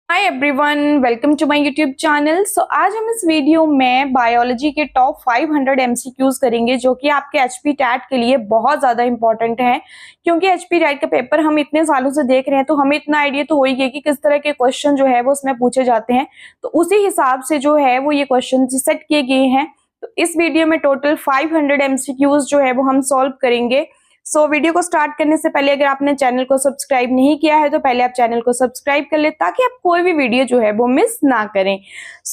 Hi everyone, welcome to my YouTube channel. आज हम इस वीडियो में बायोलॉजी के टॉप 500 एमसीक्यूज करेंगे जो कि आपके एचपी टैट के लिए बहुत ज़्यादा इंपॉर्टेंट है। क्योंकि एचपी टैट का पेपर हम इतने सालों से देख रहे हैं तो हमें इतना आइडिया तो हो ही गया कि किस तरह के क्वेश्चन जो है वो उसमें पूछे जाते हैं। तो उसी हिसाब से जो है वो ये क्वेश्चन सेट किए गए हैं। तो इस वीडियो में टोटल 500 एमसीक्यूज जो है वो हम सॉल्व करेंगे। वीडियो को स्टार्ट करने से पहले अगर आपने चैनल को सब्सक्राइब नहीं किया है तो पहले आप चैनल को सब्सक्राइब कर ले ताकि आप कोई भी वीडियो जो है वो मिस ना करें।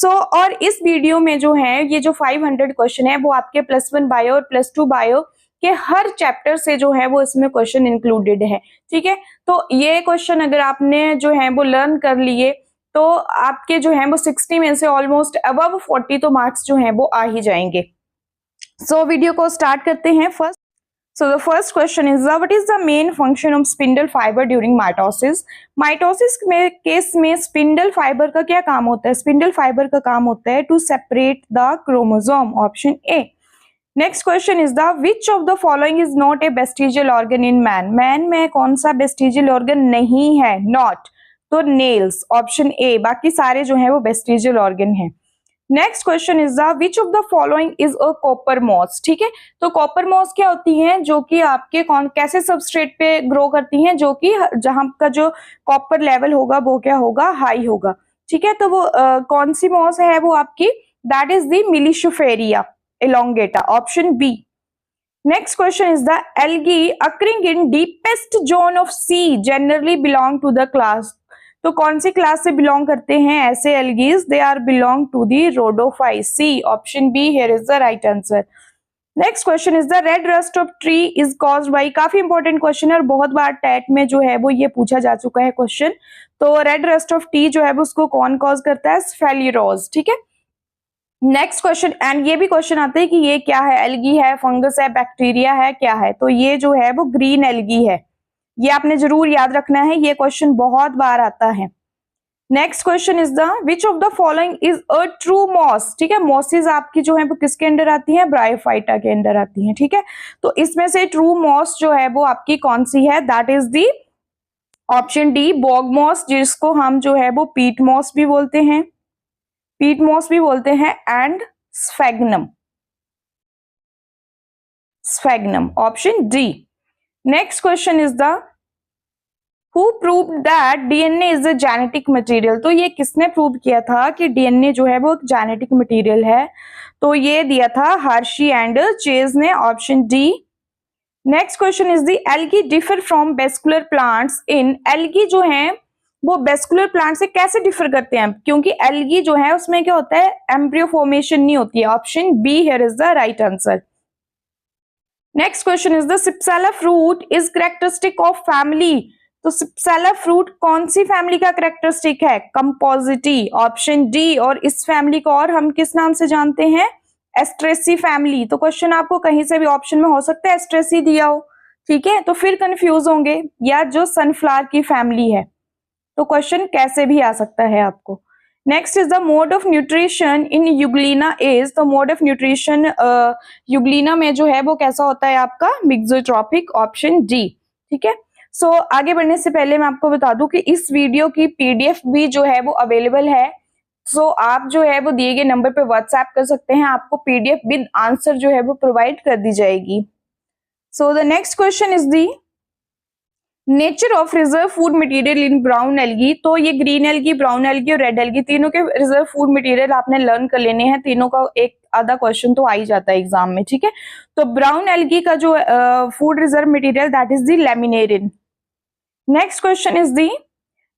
और इस वीडियो में जो है ये जो 500 क्वेश्चन है वो आपके +1 बायो और +2 बायो के हर चैप्टर से जो है वो इसमें क्वेश्चन इंक्लूडेड है। ठीक है, तो ये क्वेश्चन अगर आपने जो है वो लर्न कर लिए तो आपके जो है वो 60 में से ऑलमोस्ट अबव 40 तो मार्क्स जो है वो आ ही जाएंगे। वीडियो को स्टार्ट करते हैं। So the first question is what is the main function of spindle fiber during mitosis? Mitosis में केस में स्पिंडल फाइबर का क्या काम होता है? स्पिंडल फाइबर का काम होता है to separate the chromosome, option A. Next question is the which of the following is not a vestigial organ in man? Man में कौन सा वेस्टिजियल ऑर्गन नहीं है? नॉट, तो नेल्स, ऑप्शन ए। बाकी सारे जो है वो वेस्टिजियल ऑर्गन है। Next question is the which of the following is a copper moss? ठीक है, तो कॉपर मॉस क्या होती हैं जो कि आपके कैसे सबस्ट्रेट पे ग्रो करती हैं, जो कि जहां का जो कॉपर लेवल होगा वो क्या होगा? हाई होगा। ठीक है, तो वो कौन सी मॉस है वो आपकी? दैट इज द मिलिशिफेरिया एलोंगेटा, option B. Next question is the algae occurring in deepest zone of sea generally belong to the class? तो कौन सी क्लास से बिलोंग करते हैं ऐसे algaes? They are belong to the Rhodophyta, C, option B here is the right answer. Next question is the red rust of tree is caused by? काफी important question है और बहुत बार टैट में जो है वो ये पूछा जा चुका है क्वेश्चन। तो रेड रस्ट ऑफ टी जो है वो उसको कौन कॉज करता है? स्फेल्यूरोज। ठीक है, नेक्स्ट क्वेश्चन, एंड ये भी क्वेश्चन आते हैं कि ये क्या है? एल्गी है, फंगस है, बैक्टीरिया है, क्या है? तो ये जो है वो ग्रीन एल्गी है। ये आपने जरूर याद रखना है, ये क्वेश्चन बहुत बार आता है। Next question is the which of the following is a true moss? ठीक है, मॉसेज आपकी जो है वो किसके अंडर आती है? ब्रायोफाइटा के अंडर आती है। ठीक है, तो इसमें से ट्रू मॉस जो है वो आपकी कौन सी है? That is the option D, bog moss, जिसको हम जो है वो पीट मॉस भी बोलते हैं, पीट मॉस भी बोलते हैं, and स्फेग्नम, स्फेग्नम, option D. Next question is the Who proved that DNA is a genetic material? तो ये किसने प्रूव किया था कि डीएनए जो है वो जेनेटिक मटेरियल है? तो ये दिया था हर्शी एंड चेज ने, option D. Next question is the algae differ from vascular plants in? Algae जो है वो बेस्कुलर प्लांट से कैसे डिफर करते हैं? क्योंकि एल्गी जो है उसमें क्या होता है? एम्ब्रियो फॉर्मेशन नहीं होती है, option B here is the right answer. Next question is the cypsela fruit is characteristic of family? तो सिप्सेला फ्रूट कौन सी फैमिली का कैरेक्टरिस्टिक है? Compositae, option D. और इस फैमिली को और हम किस नाम से जानते हैं? एस्ट्रेसी फैमिली। तो क्वेश्चन आपको कहीं से भी ऑप्शन में हो सकता है एस्ट्रेसी दिया हो, ठीक है, तो फिर कंफ्यूज होंगे, या जो सनफ्लावर की फैमिली है, तो क्वेश्चन कैसे भी आ सकता है आपको। Next is the mode of nutrition in Euglena is? तो मोड ऑफ न्यूट्रिशन यूग्लिना में जो है वो कैसा होता है आपका? Mixotrophic, option D. ठीक है, आगे बढ़ने से पहले मैं आपको बता दूं कि इस वीडियो की पीडीएफ भी जो है वो अवेलेबल है। आप जो है वो दिए गए नंबर पे व्हाट्सएप कर सकते हैं, आपको पीडीएफ विद आंसर जो है वो प्रोवाइड कर दी जाएगी। The next question is the nature of reserve food material in brown algae? तो ये ग्रीन एल्गी, ब्राउन एल्गी और रेड एल्गी तीनों के रिजर्व फूड मटेरियल आपने लर्न कर लेने हैं। तीनों का एक आधा क्वेश्चन तो आ ही जाता है एग्जाम में। ठीक है, तो ब्राउन एल्गी का जो food reserve material that is the लैमिनेरिन। Next question is the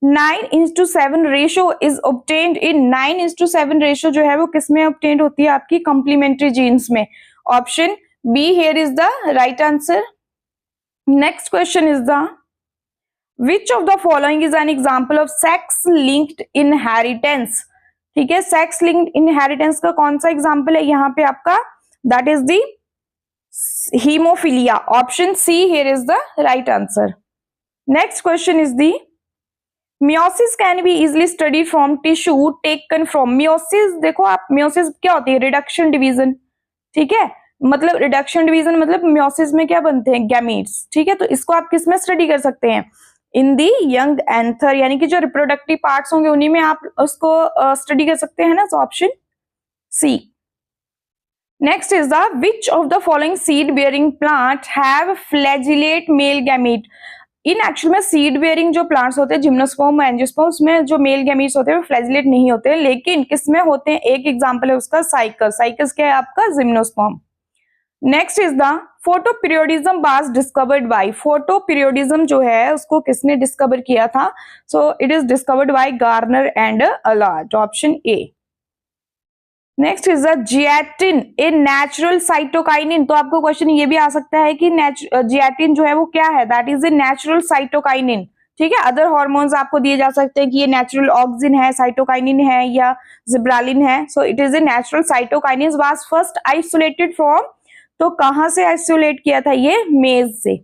9:7 ratio is obtained in? 9:7 ratio जो है वो किसमें ऑब्टेन्ड होती है? आपकी कॉम्प्लीमेंट्री जीन्स में, option B here is the right answer. Next question is the which of the following is an example of sex linked inheritance? ठीक है, सेक्स लिंक्ड इनहेरिटेंस का कौन सा एग्जाम्पल है यहाँ पे आपका? That is the haemophilia, option C here is the right answer. Next question is the meiosis can be easily study from tissue taken from? Meiosis देखो आप, मियोसिस क्या होती है? Reduction division. ठीक है, मतलब रिडक्शन डिवीजन मतलब मियोसिस में क्या बनते हैं? गैमीट्स। ठीक है, तो इसको आप किस में स्टडी कर सकते हैं? इन दी यंग एंथर, यानी कि जो रिप्रोडक्टिव पार्ट्स होंगे उन्हीं में आप उसको स्टडी कर सकते हैं ना, तो option C. Next is the which of the following seed bearing plant have flagellate male gamete. In actual में सीड बेयरिंग जो प्लांट्स होते हैं जिम्नोस्पर्म एंजियोस्पर्म, उसमें जो मेल गैमीट्स होते हैं वो फ्लैजिलेट नहीं होते हैं, लेकिन किसमें होते हैं, एक एग्जांपल है उसका साइकस। साइकस क्या है आपका, gymnosperm. Next is the photo periodism was discovered bye. Photo periodism जो है उसको किसने डिस्कवर किया था, सो it is discovered by Garner and अलार्ड, option A. Next is the zeatin A natural cytokinin. तो आपको क्वेश्चन ये भी आ सकता है कि जियाटिन जो है वो क्या है, that is a natural cytokinin. ठीक है, अदर हार्मोन्स आपको दिए जा सकते हैं कि ये नेचुरल ऑक्सिन है, साइटोकाइनिन है या जिब्रालिन है। So it is a natural cytokinin was first isolated from, तो कहां से आइसोलेट किया था, ये मेज से।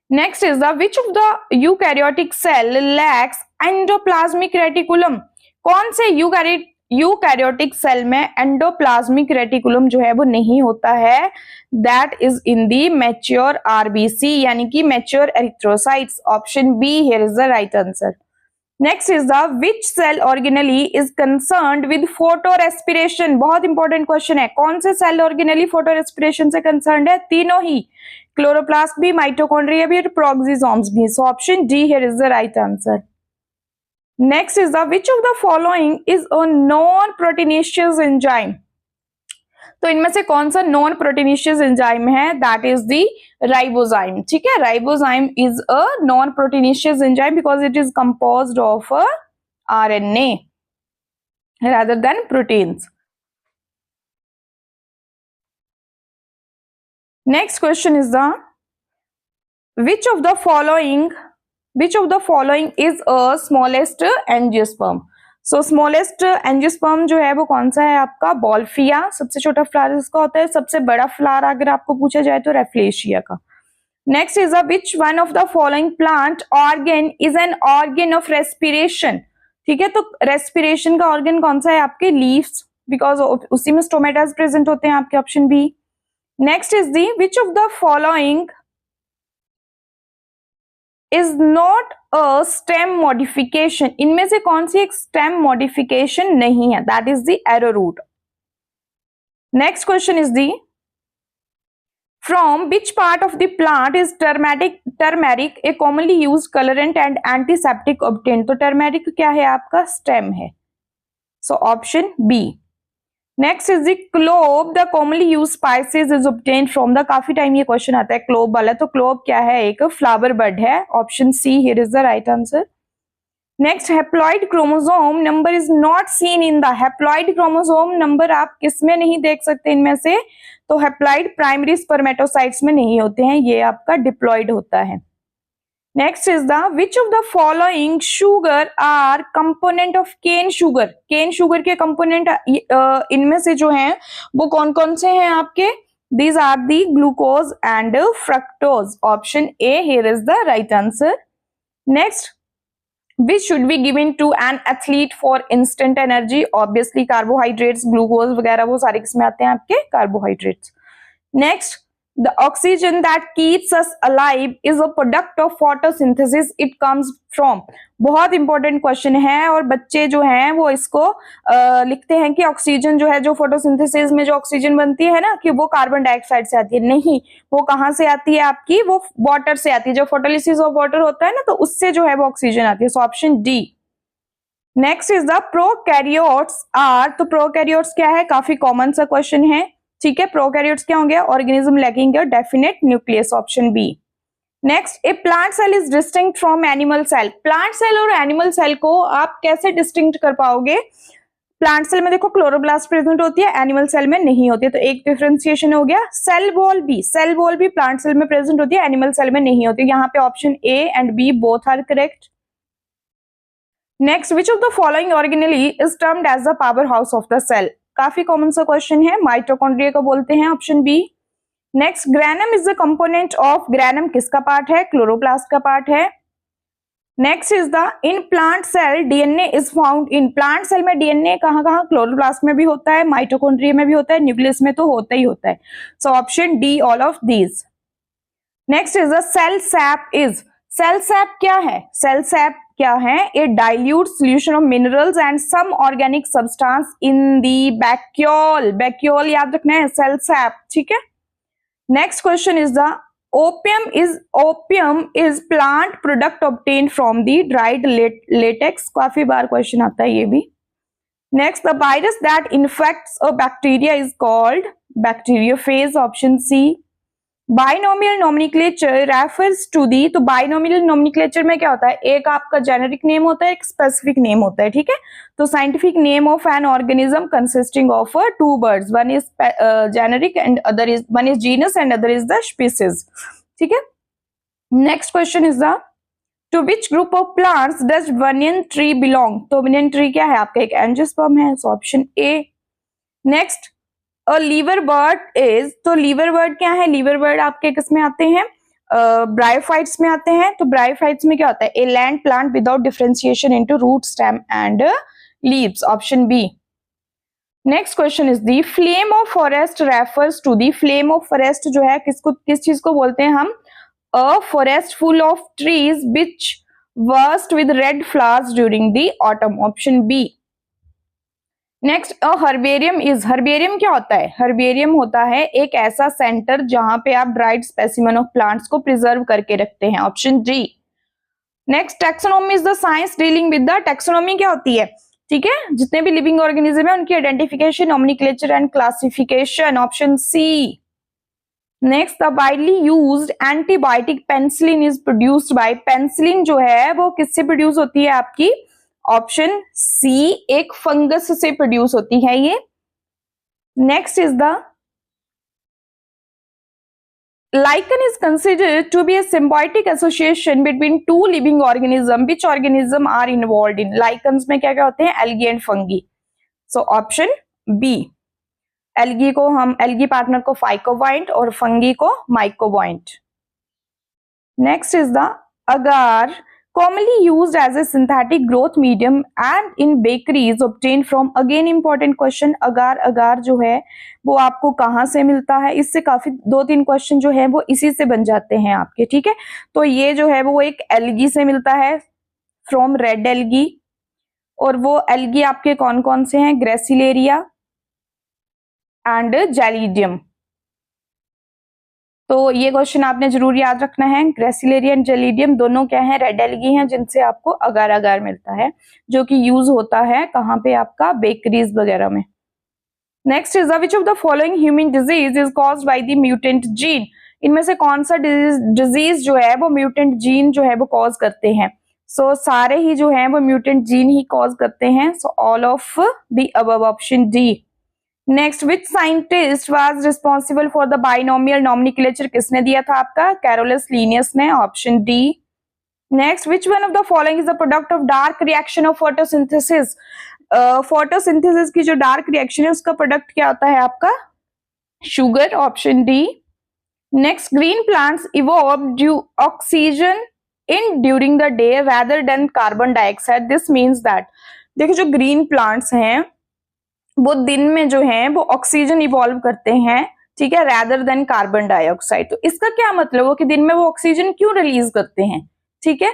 Next is the which of the eukaryotic cell lacks endoplasmic reticulum. कौन से यूकैरियोटिक सेल में एंडोप्लाज्मिक रेटिकुलम जो है वो नहीं होता है, that is in the mature RBC, यानी कि mature erythrocytes, option B here is the right answer. Next is the which cell organelle is concerned with photo respiration. बहुत इंपॉर्टेंट क्वेश्चन है, कौन से सेल ऑर्गेनली फोटो रेस्पिरेशन से concerned है, तीनों ही, chloroplast भी, माइटोकॉन्ड्रिया भी और प्रोक्सिसोम्स भी। सो option D here is the right answer. Next is the which of the following is a non proteinaceous enzyme. तो इनमें से कौन सा नॉन प्रोटीनेशियस एंजाइम है, दैट इज दी राइबोजाइम। ठीक है, ribozyme is a non proteinaceous enzyme because it is composed of RNA rather than proteins. Next question is the which of the following is a smallest angiosperm. So smallest angiosperm जो है वो कौन सा है आपका, बॉल्फिया, सबसे छोटा फ्लावर इसका होता है, सबसे बड़ा फ्लावर अगर आपको पूछा जाए तो रेफ्लेशिया का। Next is which one of the following plant organ is an organ of respiration. ठीक है, तो रेस्पिरेशन का ऑर्गन कौन सा है आपके, लीव्स, बिकॉज उसी में स्टोमेटास प्रेजेंट होते हैं आपके, option B. Next is the which of the following is not a stem modification. इनमें से कौन सी एक स्टेम मॉडिफिकेशन नहीं है, that is the arrowroot. Next question is the from which part of the plant is turmeric a commonly used colorant and antiseptic obtained। तो turmeric क्या है आपका, स्टेम है, so option B. Next is the clove the commonly use spices is obtained from the, काफी time ये क्वेश्चन आता है क्लोव वाला, तो क्लोव क्या है, एक फ्लावर बर्ड है, option C here is the right answer. Next haploid chromosome number is not seen in the. Haploid chromosome number आप किसमें नहीं देख सकते इनमें से, तो हैप्लॉइड प्राइमरी स्पर्मेटोसाइट्स में नहीं होते हैं, ये आपका डिप्लॉइड होता है। Next is the which of the following sugar are component of cane sugar. Cane sugar के कंपोनेंट इनमें से जो हैं वो कौन कौन से हैं आपके, these are the glucose and fructose, option A here is the right answer. Next which should be given to an athlete for instant energy, obviously carbohydrates, glucose वगैरह वो सारे किसमें आते हैं आपके, carbohydrates। next the oxygen that keeps us alive is a product of photosynthesis, it comes from। बहुत important question है और बच्चे जो हैं वो इसको लिखते हैं कि ऑक्सीजन जो है, जो फोटोसिंथेसिस में जो ऑक्सीजन बनती है ना, कि वो कार्बन डाइऑक्साइड से आती है, नहीं, वो कहाँ से आती है आपकी, वो वाटर से आती है, जो फोटोलिसिस ऑफ वाटर होता है ना, तो उससे जो है वो ऑक्सीजन आती है, so option D. Next is the prokaryotes are. तो प्रोकैरियोट्स क्या है, काफी कॉमन सा क्वेश्चन है। ठीक है, प्रोकैरियोट्स क्या होंगे, organism lacking definite nucleus, option B. Next a plant cell is distinct from animal cell. Plant cell और एनिमल सेल को आप कैसे डिस्टिंक्ट कर पाओगे, प्लांट सेल में देखो क्लोरोप्लास्ट प्रेजेंट होती है, एनिमल सेल में नहीं होती है, तो एक डिफरेंशिएशन हो गया। सेल वॉल भी प्लांट सेल में प्रेजेंट होती है, एनिमल सेल में नहीं होती, यहाँ पे option A and B both are correct. Next which of the following organelle is termed as the power house of the cell. काफी कॉमन सा क्वेश्चन है, माइटोकॉन्ड्रिया को बोलते हैं, option B. Next granum is the component of, granum किसका part है, chloroplast का part है। Next is the in plant cell DNA is found in. Plant cell में डीएनए कहाँ कहाँ, क्लोरोप्लास्ट में भी होता है, माइटोकॉन्ड्रिया में भी होता है, न्यूक्लियस में तो होता ही होता है, so option D all of these. Next is the cell sap is. Cell sap क्या है? सेल सैप क्या है? A dilute solution of minerals and some organic substance in the vacuole. Vacuole याद रखना है, सेल सैप, ठीक है। Next question is the opium is plant product obtained from the dried latex. काफी बार क्वेश्चन आता है ये भी। Next, the virus that infects a bacteria is called bacteriophage, option C. Binomial nomenclature refers to the, तो binomial nomenclature में क्या होता है? एक आपका जेनेरिक नेम होता है, एक स्पेसिफिक नेम होता है, ठीक है। तो scientific name of an organism consisting of two words, one is generic and other is, one is genus and other is the species, ठीक है। Next question is the to which group of plants does banyan tree belong? तो banyan tree क्या है आपका? एक angiosperm है, so option A. Next, liver bird is, तो liver bird क्या है? लीवर बर्ड आपके किस में आते हैं? ब्रायोफाइट्स में आते हैं। तो ब्रायोफाइट्स में क्या होता है? A land plant without differentiation into root, stem and leaves, option B. Next question is the flame of forest refers to the, flame of forest जो है किसको, किस चीज को बोलते हैं हम? A forest full of trees which burst with red flowers during the autumn, option B. Next, a herbarium is, herbarium क्या होता है? हर्बेरियम होता है एक ऐसा सेंटर जहां पे आप ड्राइड स्पेसिमेन ऑफ प्लांट्स को प्रिजर्व करके रखते हैं, option D. Next, taxonomy is the science dealing with the, taxonomy क्या होती है? ठीक है, जितने भी लिविंग ऑर्गेनिज्म है उनकी identification, nomenclature and classification, option C. Next, the widely used antibiotic penicillin is produced by, penicillin जो है वो किससे प्रोड्यूस होती है आपकी? ऑप्शन सी, एक फंगस से प्रोड्यूस होती है ये। Next is the lichen is considered to be a symbiotic association between two living organism. Which organism are involved in? Lichens में क्या क्या होते हैं? algae and fungi. So option B. algae को हम, algae partner को phycobiont और fungi को mycobiont. Next is the agar, commonly used as a synthetic growth medium and in bakeries obtained from, again important question, agar, agar जो है वो आपको कहाँ से मिलता है? इससे काफी 2-3 क्वेश्चन जो है वो इसी से बन जाते हैं आपके, ठीक है। तो ये जो है वो एक एल्गी से मिलता है, फ्रॉम रेड एल्गी, और वो एल्गी आपके कौन कौन से हैं? Gracilaria and gelidium. तो ये क्वेश्चन आपने जरूर याद रखना है। ग्रेसिलेरिया एंड जेलिडियम दोनों क्या है? रेड एल्गी हैं, जिनसे आपको अगार अगार मिलता है, जो कि यूज होता है कहाँ पे? आपका बेकरीज वगैरह में। Next is which of the following human disease is caused by the mutant gene? इनमें से कौन सा डिजीज जो है वो म्यूटेंट जीन जो है वो कॉज करते हैं? सो सारे ही जो है वो म्यूटेंट जीन ही कॉज करते हैं। सो all of the above, option D. Next, which scientist was responsible for the binomial nomenclature? किसने दिया था आपका? कैरोलस लिनियस ने, option D. Next, which one of the following is the product of dark reaction of photosynthesis? Photosynthesis की जो dark reaction है उसका product क्या होता है आपका? Sugar, option D. Next, green plants evolve due oxygen in during the day rather than carbon dioxide. This means that, देखो जो ग्रीन प्लांट्स हैं वो दिन में जो है वो ऑक्सीजन इवॉल्व करते हैं, ठीक है, rather than कार्बन डाइऑक्साइड। तो इसका क्या मतलब हो कि दिन में वो ऑक्सीजन क्यों रिलीज करते हैं? ठीक है,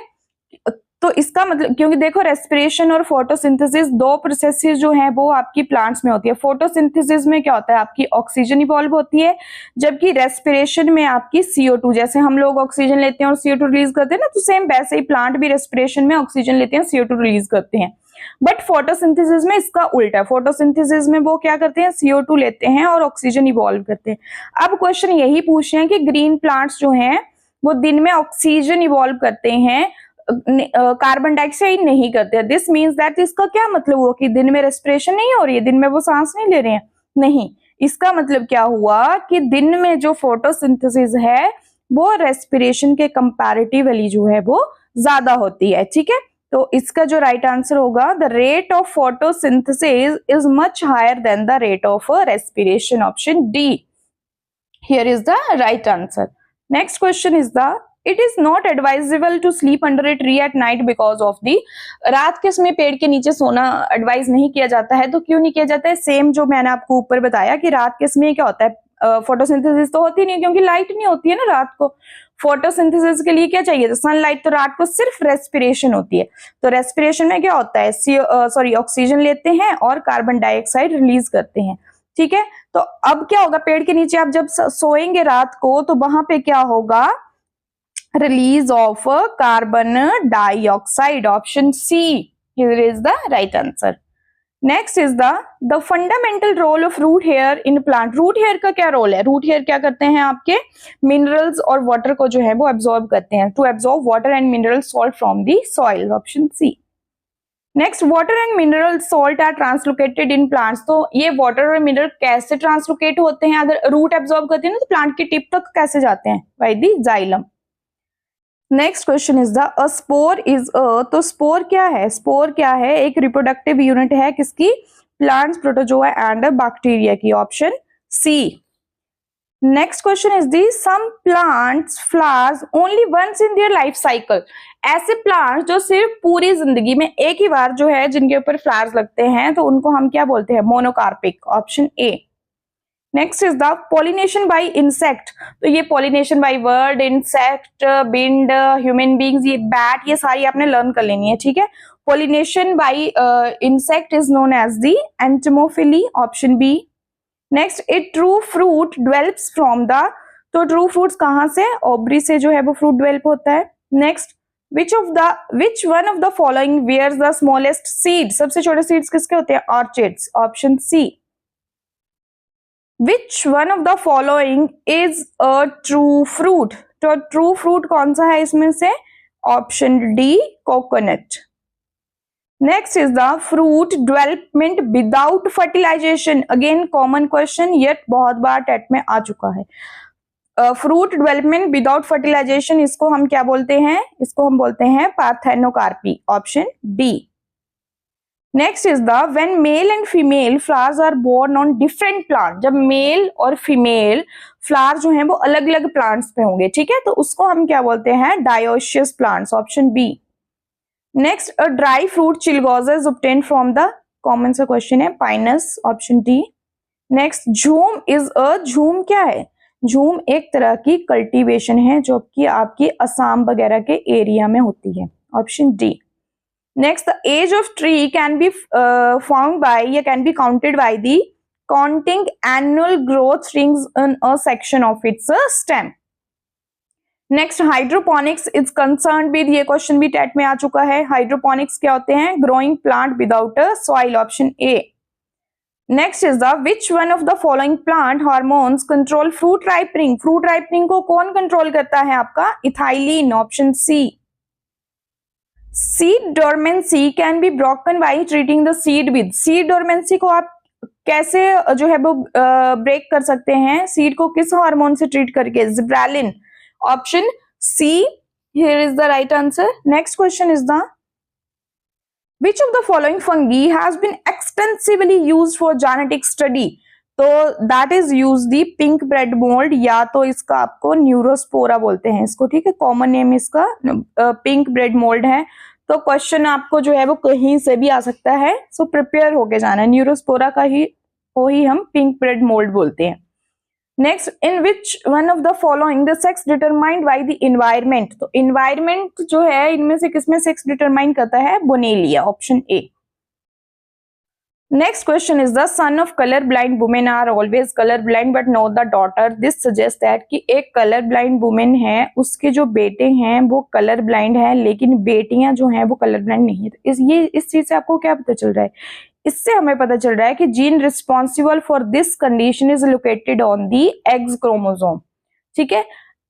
तो इसका मतलब, क्योंकि देखो रेस्पिरेशन और फोटोसिंथेसिस 2 प्रोसेसेस जो हैं वो आपकी प्लांट्स में होती है। फोटोसिंथेसिस में क्या होता है? आपकी ऑक्सीजन इवॉल्व होती है, जबकि रेस्पिरेशन में आपकी CO2, जैसे हम लोग ऑक्सीजन लेते हैं और CO2 रिलीज करते हैं ना, तो सेम वैसे ही प्लांट भी रेस्पिरेशन में ऑक्सीजन लेते हैं, CO2 रिलीज करते हैं। बट फोटोसिंथेसिस में इसका उल्टा है। फोटोसिंथेसिस में वो क्या करते हैं? CO2 लेते हैं और ऑक्सीजन इवॉल्व करते हैं। अब क्वेश्चन यही पूछ रहे हैं कि ग्रीन प्लांट्स जो हैं वो दिन में ऑक्सीजन इवॉल्व करते हैं, कार्बन डाइऑक्साइड नहीं करते हैं। दिस मीन्स दैट, इसका क्या मतलब हुआ कि दिन में रेस्पिरेशन नहीं हो रही है, दिन में वो सांस नहीं ले रहे हैं? नहीं, इसका मतलब क्या हुआ कि दिन में जो फोटोसिंथेसिस है वो रेस्पिरेशन के कंपैरेटिवली जो है वो ज्यादा होती है, ठीक है। तो इसका जो राइट आंसर होगा, the rate of photosynthesis is much higher than the rate of respiration, option D here is the right answer. Next question is the it is not advisable to sleep under a tree at night because of the, रात के समय पेड़ के नीचे सोना advise नहीं किया जाता है। तो क्यों नहीं किया जाता है? सेम जो मैंने आपको ऊपर बताया कि रात के समय क्या होता है, फोटोसिंथेसिस तो होती नहीं, क्योंकि लाइट नहीं होती है ना रात को। फोटोसिंथेसिस के लिए क्या चाहिए, तो सनलाइट, तो रात को सिर्फ रेस्पिरेशन होती है, तो रेस्पिरेशन में क्या होता है, ऑक्सीजन लेते हैं और कार्बन डाइऑक्साइड रिलीज करते हैं, ठीक है। तो अब क्या होगा, पेड़ के नीचे आप जब सोएंगे रात को, तो वहां पे क्या होगा, release of carbon dioxide, option C here is the right answer. Next is the fundamental role of root hair in plant. Root hair का क्या रोल है, रूट हेयर क्या करते हैं, आपके मिनरल्स और वाटर को जो है वो एब्जॉर्ब करते हैं, to absorb water and mineral salt from the soil, option C. Next, water and mineral salt are translocated in plants. तो ये वाटर और मिनरल कैसे ट्रांसलोकेट होते हैं, अगर रूट एब्जॉर्ब करते हैं ना, तो प्लांट की टिप तक कैसे जाते हैं, by the xylem. Next question is the spore is तो स्पोर क्या है, स्पोर क्या है, एक रिप्रोडक्टिव यूनिट है किसकी, प्लांट्स, प्रोटोजोआ एंड बैक्टीरिया की, option C. Next question is the some plants flowers only once in their life cycle. ऐसे प्लांट्स जो सिर्फ पूरी जिंदगी में एक ही बार जो है जिनके ऊपर फ्लावर्स लगते हैं, तो उनको हम क्या बोलते हैं, monocarpic, option A. Next is the pollination by insect. तो ये pollination by bird, insect, wind, human beings, ये बैट, ये सारी आपने लर्न कर लेनी है, ठीक है। Pollination by insect is known as the entomophily, option B. Next, a true fruit develops from the, तो ट्रू फ्रूट्स कहां से, ओवरी से जो है वो फ्रूट डेवलप होता है। Next, which one of the following wears the smallest seed. सबसे छोटे सीड्स किसके होते हैं, orchids, option C. Which one of the following is a true fruit? तो ट्रू फ्रूट कौन सा है इसमें से, option D, coconut. Next is the fruit development without fertilisation. Again common question, ये बहुत बार टेट में आ चुका है। फ्रूट डेवलपमेंट विदाउट फर्टिलाइजेशन, इसको हम क्या बोलते हैं, इसको हम बोलते हैं parthenocarpy, option D. Next is the when male and female flowers are borne on different plant. जब मेल और फीमेल फ्लावर जो हैं वो अलग अलग प्लांट्स पे होंगे, ठीक है, तो उसको हम क्या बोलते हैं, dioecious plants, option B. Next, a dry fruit chilgoza is obtained from the, common सा क्वेश्चन है, Pinus, option D. Next, jhum is a, jhum क्या है, झूम एक तरह की कल्टीवेशन है जो कि आपकी असम वगैरह के एरिया में होती है, option D. Next, the age of tree can be found by, या can be counted by the counting annual growth rings in a section of its stem. Next, hydroponics is concerned with, ये question भी TET में आ चुका है, hydroponics क्या होते हैं, growing plant without a soil, option A. Next is the which one of the following plant hormones control fruit ripening. fruit ripening को कौन कंट्रोल करता है आपका, ethylene, option C. Seed dormancy can be broken by treating the seed with. Seed dormancy को आप कैसे जो है वो ब्रेक कर सकते हैं, सीड को किस हार्मोन से ट्रीट करके, gibberellin, option C here is the right answer. Next question is the which of the following fungi has been extensively used for genetic study. तो that is use the pink bread mould, या तो इसका आपको Neurospora बोलते हैं इसको, ठीक है, कॉमन नेम इसका पिंक ब्रेड मोल्ड है। तो क्वेश्चन आपको जो है वो कहीं से भी आ सकता है, सो प्रिपेयर होके जाना है, न्यूरोस्पोरा का ही को ही हम पिंक ब्रेड मोल्ड बोलते हैं। Next, in which one of the following the sex determined by the environment. तो इन्वायरमेंट जो है इनमें से किसमें सेक्स डिटरमाइन करता है, Bonellia, option A. Next question is the son of color blind women are always color blind but not the daughter. This suggests that कि एक color blind woman है, उसके जो बेटे हैं वो color blind है, लेकिन बेटियां जो हैं वो color blind नहीं है। तो इस चीज से आपको क्या पता चल रहा है, इससे हमें पता चल रहा है कि gene responsible for this condition is located on the x chromosome, ठीक है,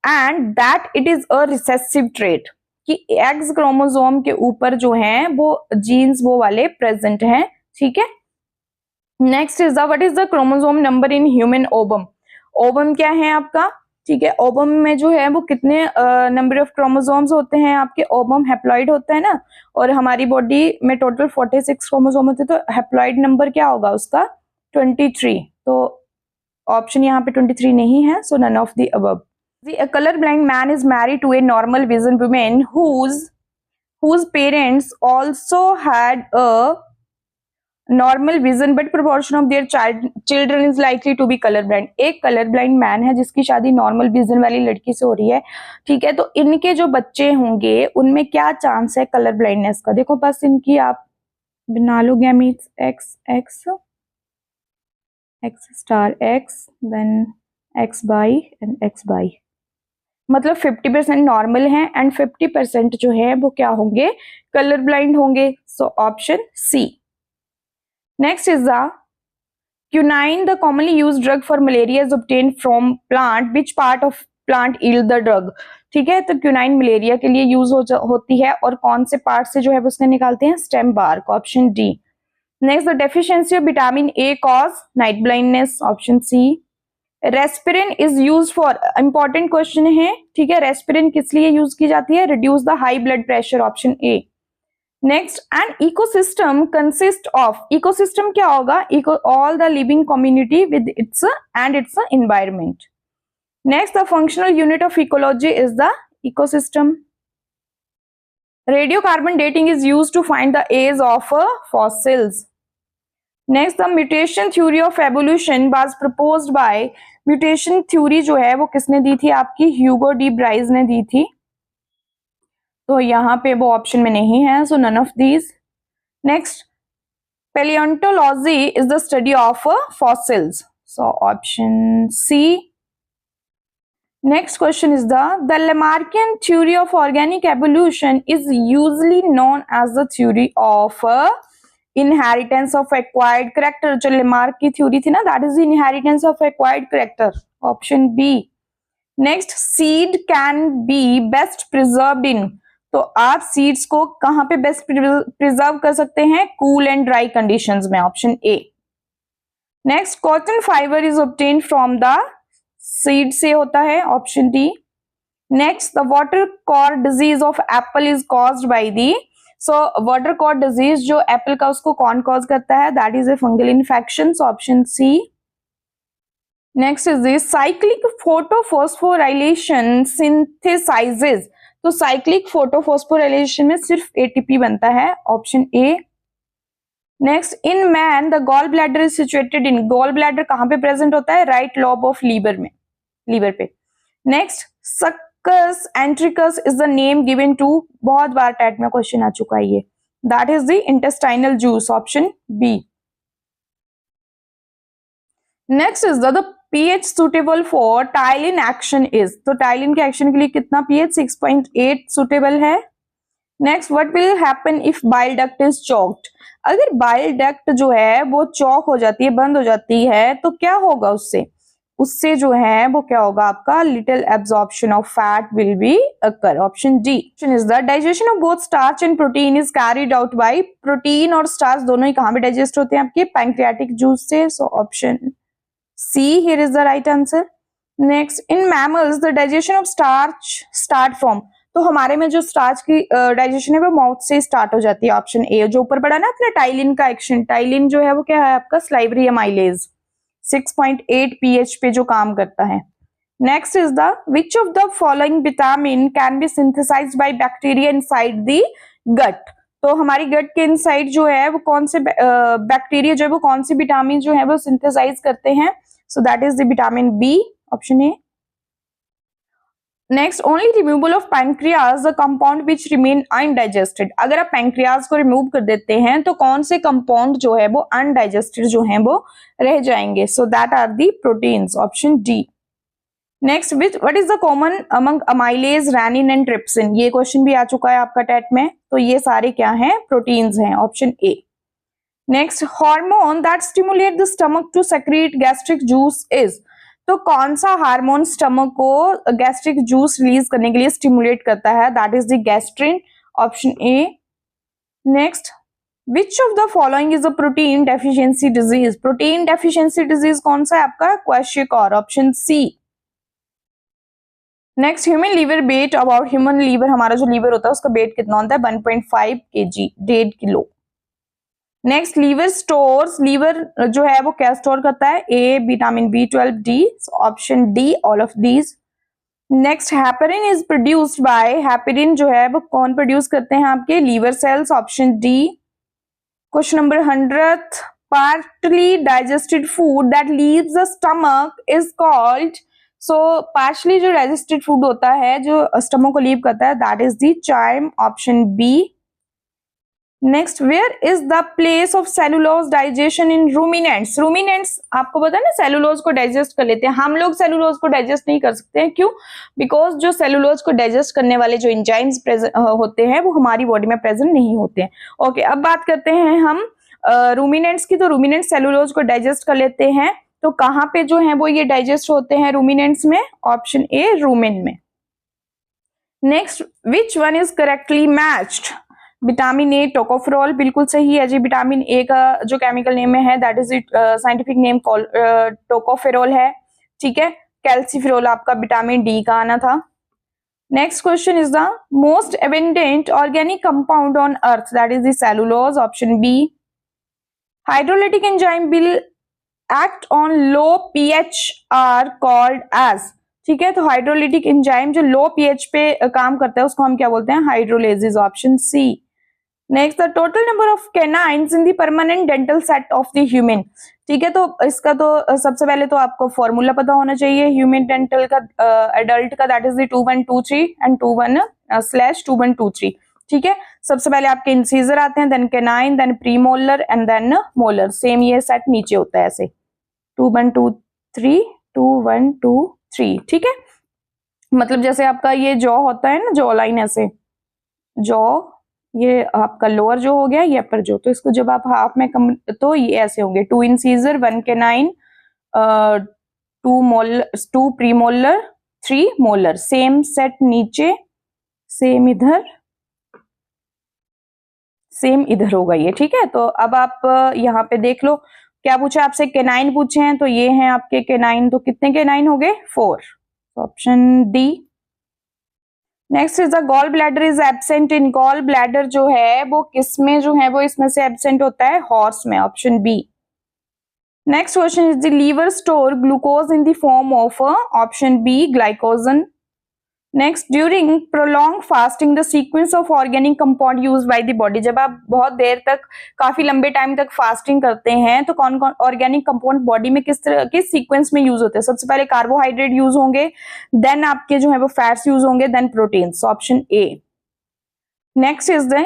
and that it is a recessive trait, कि एक्स क्रोमोसोम के ऊपर जो है वो जीन्स वो वाले प्रेजेंट हैं, ठीक है। Next is the what is the chromosome number in human ovum. Ovum क्या है आपका, ठीक है, ओवम में जो है वो कितने नंबर ऑफ क्रोमोसोम्स होते हैं आपके, ओवम हैप्लॉइड होता है ना, और हमारी बॉडी में टोटल 46 क्रोमोसोम होते हैं, तो हैप्लॉइड नंबर क्या होगा उसका, 23। तो ऑप्शन यहाँ पे 23 नहीं है, so none of the above. A color blind man is married to a normal vision woman whose parents also had a normal vision but proportion of their children is likely to be colour blind. एक colour blind man है जिसकी शादी normal vision वाली लड़की से हो रही है, ठीक है, तो इनके जो बच्चे होंगे उनमें क्या चांस है कलर ब्लाइंडनेस का। देखो बस इनकी आप बना लो gametes X X X star X then X Y and X Y, मतलब 50% नॉर्मल है एंड 50% जो है वो क्या होंगे, कलर ब्लाइंड होंगे। So option C. Next is the quinine, the commonly use drug for malaria is obtained from plant, which part of plant yield the drug. ठीक है, तो क्यूनाइन मलेरिया के लिए यूज होती है और कौन से पार्ट से जो है उसके निकालते हैं, stem bark, option D. Next, the deficiency of vitamin A cause night blindness, option C. Aspirin is use for, important question है, ठीक है, रेस्पिरिन किस लिए यूज की जाती है, reduce the high blood pressure, option A. Next, an ecosystem consist of, ecosystem क्या होगा, all the living community with its and its environment. Next, the functional unit of ecology is the ecosystem. Radiocarbon dating is use to find the age of fossils. Next, the mutation theory of evolution was proposed by, mutation theory जो है वो किसने दी थी आपकी, Hugo de ब्राइज ने दी थी, तो यहाँ पे वो ऑप्शन में नहीं है, so none of these. Next, palaeontology is the study of fossils, so option C. Next question is the Lamarckian theory of organic evolution is usually known as the theory of inheritance of acquired character। जो Lamarck की theory थी ना, that is the inheritance of acquired character, option B. Next, seed can be best preserved in, तो आप seeds को कहां पे best preserve कर सकते हैं, कूल एंड ड्राई कंडीशंस में, option A. Next, cotton fibre is obtain from the seed से होता है, option D. Next, the water core disease of apple is caused by the, so water core disease जो apple का उसको कौन cause करता है, that is a fungal infection, option C. Next is this cyclic photophosphorylation synthesises, तो cyclic photophosphorylation में सिर्फ ATP बनता है, option A. Next, in man the gall bladder is situated in, gall bladder कहां पे प्रेजेंट होता है, राइट लॉब ऑफ लीवर में, लीवर पे। Next, succus entericus is the name given to, बहुत बार टैट में क्वेश्चन आ चुका है ये, that is the intestinal juice, option B. Next is the pH suitable for ptyalin action is, तो टाइलिन के एक्शन के लिए कितना pH, 6.8 सुटेबल है। Next, what will happen if bile duct is choked, अगर बाइल डक्ट जो है वो चौक हो जाती है, बंद हो जाती है, तो क्या होगा उससे, उससे जो है वो क्या होगा आपका, little absorption of fat will be occur, option D. Is the digestion of both starch and protein is carried out by, protein और स्टार्च दोनों ही कहां पे डाइजेस्ट होते हैं आपके, पैंक्रियाटिक जूस से, so option C here is the right answer. Next, in mammals the digestion of starch start from, तो हमारे में जो स्टार्च की डाइजेशन है वो माउथ से स्टार्ट हो जाती है, ऑप्शन ए। जो ऊपर पड़ा ना अपने टाइलिन का एक्शन, टाइलिन जो है वो क्या है आपका, स्लाइवरी अमाइलेज, 6.8 pH पे जो काम करता है। Next is the which of the following vitamin can be synthesised by bacteria inside the gut, तो हमारी गट के इनसाइड जो है वो कौन से बैक्टीरिया जो है वो कौन सी विटामिन जो है वो सिंथेसाइज करते हैं, so that is the vitamin B, option A. Next, only removal of pancreas the compound which remain undigested, अगर आप पैंक्रियाज को रिमूव कर देते हैं तो कौन से कंपाउंड जो है वो अनडाइजेस्टेड जो है वो रह जाएंगे, so that are the proteins, option D. Next, what is the common among amylase, rennin and trypsin, ये क्वेश्चन भी आ चुका है आपका टेट में, तो ये सारे क्या हैं, प्रोटीन्स हैं, option A. Next, hormone that stimulate the stomach to secrete gastric juice is, तो कौन सा हार्मोन स्टमक को गैस्ट्रिक जूस रिलीज करने के लिए स्टिमुलेट करता है, that is the gastrin, option A. Next, which of the following is a protein deficiency disease, protein deficiency disease कौन सा है आपका, question, option C. Next, human liver weight, about human liver, हमारा जो लीवर होता है उसका वेट कितना होता है, 1.5 kg, 1.5 kilo. Next, liver stores, liver जो है वो क्या स्टोर करता है, A vitamin B12, D, option D all of these. Next, heparin is produced by, heparin जो है वो कौन प्रोड्यूस करते हैं आपके, liver cells, option D. Question number 100th, partly digested food that leaves the stomach is called, so partially जो digested food होता है जो स्टमक को लीव करता है, that is the chyme, option B. Next, where is the place of cellulose digestion in ruminants? Ruminants आपको पता है ना, सेलुलोज को डाइजेस्ट कर लेते हैं, हम लोग सेलुलोज को डाइजेस्ट नहीं कर सकते हैं, क्यों? बिकॉज जो सेलुलोज को डाइजेस्ट करने वाले जो एंजाइम्स होते हैं वो हमारी बॉडी में प्रेजेंट नहीं होते हैं। ओके, अब बात करते हैं हम रूमिनेंट्स की। तो रूमिनेंट्स सेलुलोज को डाइजेस्ट कर लेते हैं, तो कहाँ पे जो है वो ये डाइजेस्ट होते हैं रूमिनेंट्स में? ऑप्शन ए, रूमेन में। Next, which one is correctly matched? Vitamin A, tocopherol, बिल्कुल सही है जी। विटामिन ए का जो केमिकल नेम है that is scientific name tocopherol है, ठीक है। कैल्सीफेरोल आपका विटामिन डी का आना था। Next question is the most abundant organic compound on earth, that is the cellulose, option B. Hydrolytic enzyme will act on low pH are called as, ठीक है। तो हाइड्रोलाइटिक एंजाइम जो लो pH पे काम करता है उसको हम क्या बोलते हैं? Hydrolysis, option C. Next, the total number of canines in the permanent dental set of the human, ठीक है। तो इसका तो सबसे पहले तो आपको फॉर्मूला पता होना चाहिए ह्यूमन डेंटल का, एडल्ट का, दैट इज द 2123 एंड 21/2123, ठीक है। सबसे पहले आपके इंसीजर आते हैं, then canine, then premolar and then molar. Same ये सेट नीचे होता है ऐसे 2123 2123, ठीक है। मतलब जैसे आपका ये जॉ होता है ना, जॉ लाइन ऐसे, जॉ ये आपका लोअर जो हो गया, ये अपर जो, तो इसको जब आप हाफ में कम, तो ये ऐसे होंगे 2 incisor 1 canine 2 premolar 3 molar. Same set नीचे, सेम इधर, सेम इधर होगा ये, ठीक है। तो अब आप यहाँ पे देख लो क्या पूछा आपसे, कैनाइन पूछे हैं, तो ये हैं आपके कैनाइन। तो कितने कैनाइन हो गए? 4, option D. Next is the gall bladder is absent in, gall bladder जो है वो किस में जो है वो इसमें से एब्सेंट होता है? हॉर्स में, option B. Next question is the liver store glucose in the form of, option B, glycogen. Next, during prolong fasting the sequence of organic compound use by the body, जब आप बहुत देर तक, काफी लंबे time तक fasting करते हैं तो कौन कौन ऑर्गेनिक कंपाउंड बॉडी में किस तरह के सीक्वेंस में यूज होते हैं? सबसे पहले कार्बोहाइड्रेट यूज होंगे, देन आपके जो है वो फैट्स यूज होंगे, then proteins, option A. Next is the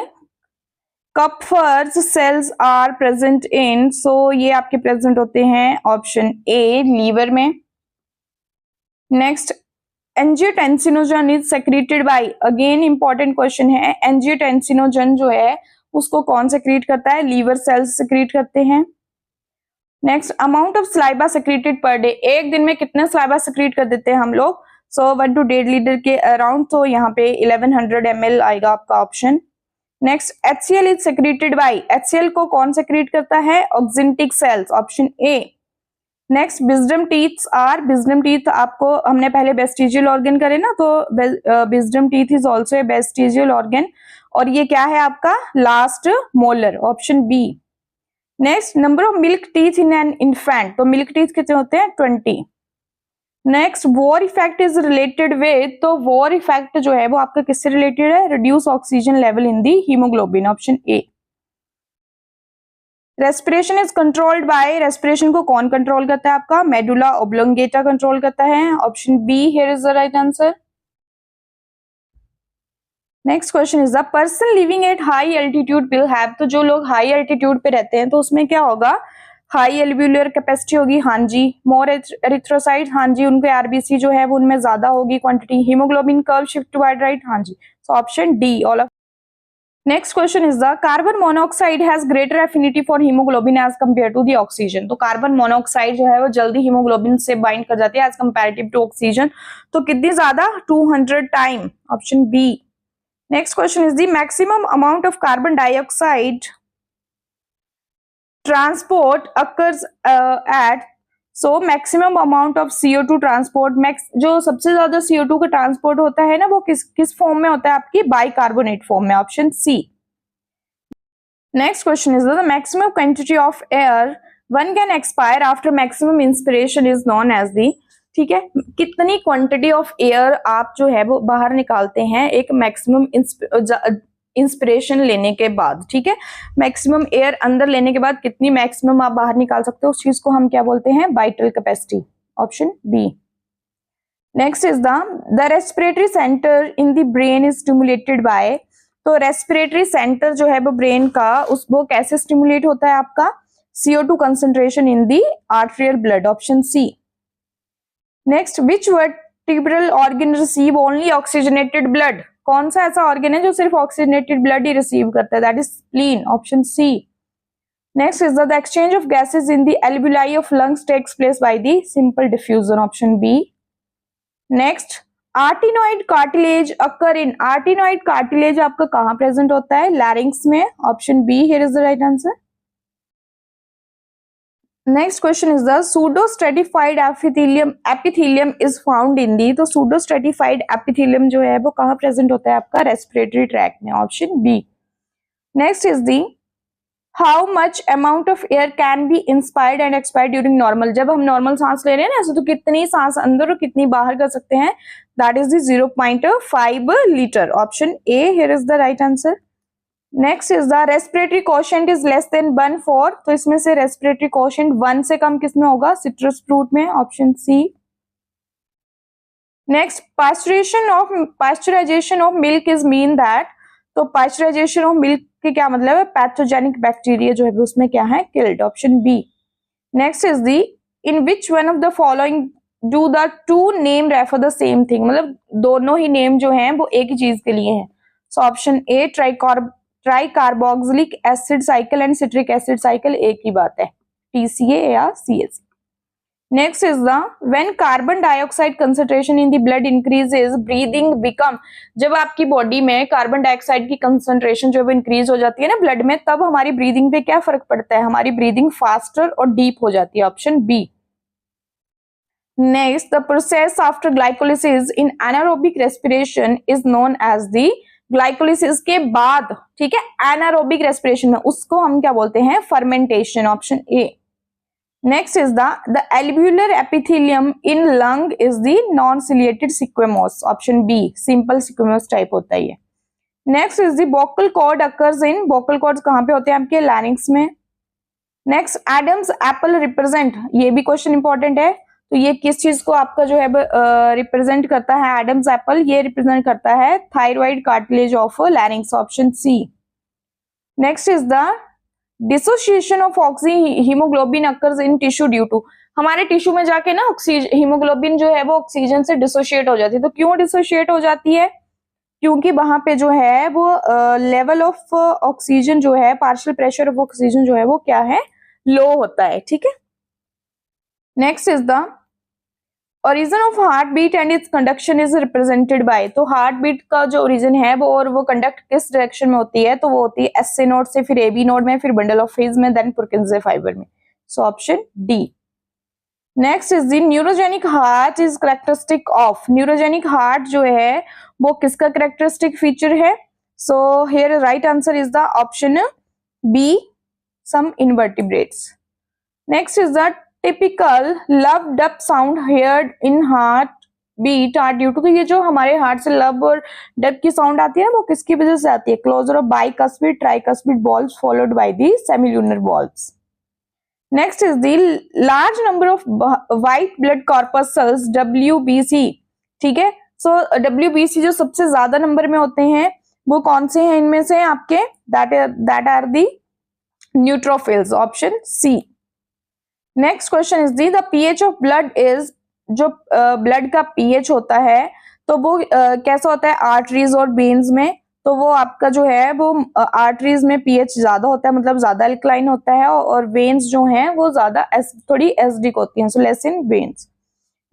Kupffer's cells are present in, सो ये आपके प्रेजेंट होते हैं, ऑप्शन ए, लीवर में। Next, angiotensinogen is secreted by, again important question है, एंजियोटेंसिनोजन जो है उसको कौन सेक्रेट करता है? लीवर सेल्स सेक्रेट करते हैं। Next, amount of saliva secreted per day, एक दिन में कितने स्लाइबा सेक्रेट कर देते हैं हम लोग? सो 1 to 1.5 लीटर के अराउंड, तो यहाँ पे 1100 ml आएगा आपका option. Next, HCl is secreted by, HCl को कौन सेक्रेट करता है? Oxyntic cells, option A. Next, wisdom teeth are, wisdom teeth आपको हमने पहले वेस्टिजियल ऑर्गन करे ना, तो wisdom teeth is also a vestigial organ, और ये क्या है आपका? Last molar, option B. Next, number of milk teeth in an infant, तो मिल्क टीथ कितने होते हैं? 20। Next, war effect is related with, तो वॉर इफेक्ट जो है वो आपका किससे रिलेटेड है? Reduce oxygen level in the haemoglobin, option A. Respiration is controlled bye, respiration को कौन कंट्रोल करता है आपका? मेडुला ओब्लोंगेटा कंट्रोल करता है, option B here is the right answer. Next question is the person living at high altitude will have, तो जो लोग हाई एल्टीट्यूड पे रहते हैं तो उसमें क्या होगा? हाई एल्व्यूलर कैपेसिटी होगी, हाँ जी। मोर एरिथ्रोसाइट, हाँ जी, उनके आरबीसी जो है वो उनमें ज्यादा होगी quantity. Haemoglobin curve shift toward right, हाँ जी। So option D, all of. Next question is the carbon monoxide has greater affinity for haemoglobin as compare to the oxygen, तो कार्बन मोनोऑक्साइड जो है वो जल्दी हीमोग्लोबिन से बाइंड कर जाती है एज कंपैरेटिव टू ऑक्सीजन, तो कितनी ज्यादा? 200 time, option B. Next question is the maximum amount of carbon dioxide transport occurs at, so maximum amount of CO2 transport, जो सबसे ज्यादा CO2 का ट्रांसपोर्ट होता है ना वो किस फॉर्म में होता है आपकी? बाइकार्बोनेट फॉर्म में, option C. Next question is the maximum quantity of air one can expire after maximum inspiration is known as the, ठीक है। कितनी क्वांटिटी ऑफ एयर आप जो है वो बाहर निकालते हैं एक मैक्सिमम इंस्पिरेशन लेने के बाद, ठीक है। मैक्सिमम एयर अंदर लेने के बाद कितनी मैक्सिमम आप बाहर निकाल सकते हो, उस चीज को हम क्या बोलते हैं, vital capacity, option B. Next is the respiratory centre in the brain is stimulated by, तो रेस्पिरेटरी सेंटर जो है वो ब्रेन का, वो कैसे स्टिमुलेट होता है आपका, CO2 concentration in the arterial blood, option C. Next, which vertebral organ receive only oxygenated blood, कौन सा ऐसा ऑर्गन है जो सिर्फ ऑक्सीजनेटेड ब्लड ही रिसीव करता है, that is spleen, option C. Next is the exchange of gases in the alveoli of lungs takes place by the simple diffusion, option B. Next, arytenoid cartilage occur in, arytenoid cartilage आपका कहां present होता है, larynx में, option B here is the right answer. Next question is the pseudostratified epithelium is found in the, तो pseudostratified epithelium जो है वो कहां प्रेजेंट होता है आपका, रेस्पिरेटरी ट्रैक्ट में, option B. Next is the how much amount of air can be inspired and expired during normal, जब हम नॉर्मल सांस ले रहे हैं ना ऐसे, तो कितनी सांस अंदर और कितनी बाहर कर सकते हैं, that is the 0.5 litre, option A here is the right answer. Next is the respiratory quotient is less than 1/4, तो इसमें से रेस्पिरेटरी कोशेंट 1 से कम किसमें होगा, सिट्रस फ्रूट में, option C. Next, pasteurisation of milk is mean that, तो pasteurisation of milk के क्या मतलब है, पैथोजेनिक बैक्टीरिया जो है उसमें क्या है, killed, option B. Next is the in which one of the following do the two name refer the same thing, मतलब दोनों ही नेम जो हैं वो एक ही चीज के लिए हैं, so option A tricarboxylic acid cycle and citric acid cycle, एक ही बात है, TCA या CAC। Next is the when carbon dioxide concentration in the blood increases breathing become, जब आपकी बॉडी में कार्बन डाइऑक्साइड की कंसंट्रेशन जो है इंक्रीज हो जाती है ना ब्लड में, तब हमारी ब्रीदिंग पे क्या फर्क पड़ता है, हमारी ब्रीदिंग फास्टर और डीप हो जाती है, option B. Next, the process after glycolysis in anaerobic respiration is known as the, glycolysis के बाद, ठीक है, एनारोबिक रेस्पिरेशन में, उसको हम क्या बोलते हैं, fermentation, option A. Next is the alveolar epithelium in lung is the non ciliated squamous, option B, simple squamous type होता है ये। Next is the vocal cord occurs in, vocal cords कहां पे होते हैं आपके, लैरिंक्स में। नेक्स्ट, एडम्स एप्पल रिप्रेजेंट, ये भी क्वेश्चन इंपॉर्टेंट है, तो ये किस चीज को आपका जो है रिप्रेजेंट करता है, एडम्स एप्पल, ये रिप्रेजेंट करता है thyroid cartilage of larynx, option C. Next is the dissociation of oxyhaemoglobin occurs in tissue due to, हमारे टिश्यू में जाके ना हीमोग्लोबिन जो है वो ऑक्सीजन से डिसोशिएट हो जाती है, तो क्यों डिसोशिएट हो जाती है, क्योंकि वहां पे जो है वो लेवल ऑफ ऑक्सीजन जो है, पार्शियल प्रेशर ऑफ ऑक्सीजन जो है वो क्या है, लो होता है, ठीक है। Next is the origin of heartbeat and its conduction is represented by, तो हार्ट बीट का जो ओरिजिन है वो, और वो कंडक्ट किस डायरेक्शन में होती है, तो वो होती है SA नोड से, फिर AB नोड में, फिर बंडल ऑफ हिज में, देन पुरकिंजे फाइबर में, so option D. Next is the neurogenic heart is characteristic of, neurogenic heart जो है वो किसका कैरेक्टरिस्टिक फीचर है, so here right answer is the option B, some invertebrates. Next is the typical lub dub sound heard in heart beat are due to, तो ये जो हमारे heart से लव और डप की साउंड आती है वो किसकी वजह से आती है, closure of bicuspid tricuspid valves followed by the semilunar valves. Next is the large number of white blood corpuscles WBC, ठीक है, सो WBC जो सबसे ज्यादा नंबर में होते हैं वो कौन से हैं इनमें से आपके, that are the neutrophils, option C. Next question is the the pH of blood is, जो ब्लड का pH होता है तो वो कैसा होता है, आर्टरीज और वेन्स में, तो वो आपका जो है वो आर्टरीज में pH ज्यादा होता है, मतलब ज्यादा अल्कलाइन होता है, और वेन्स जो हैं वो ज्यादा थोड़ी एसिडिक होती हैं, so less in veins.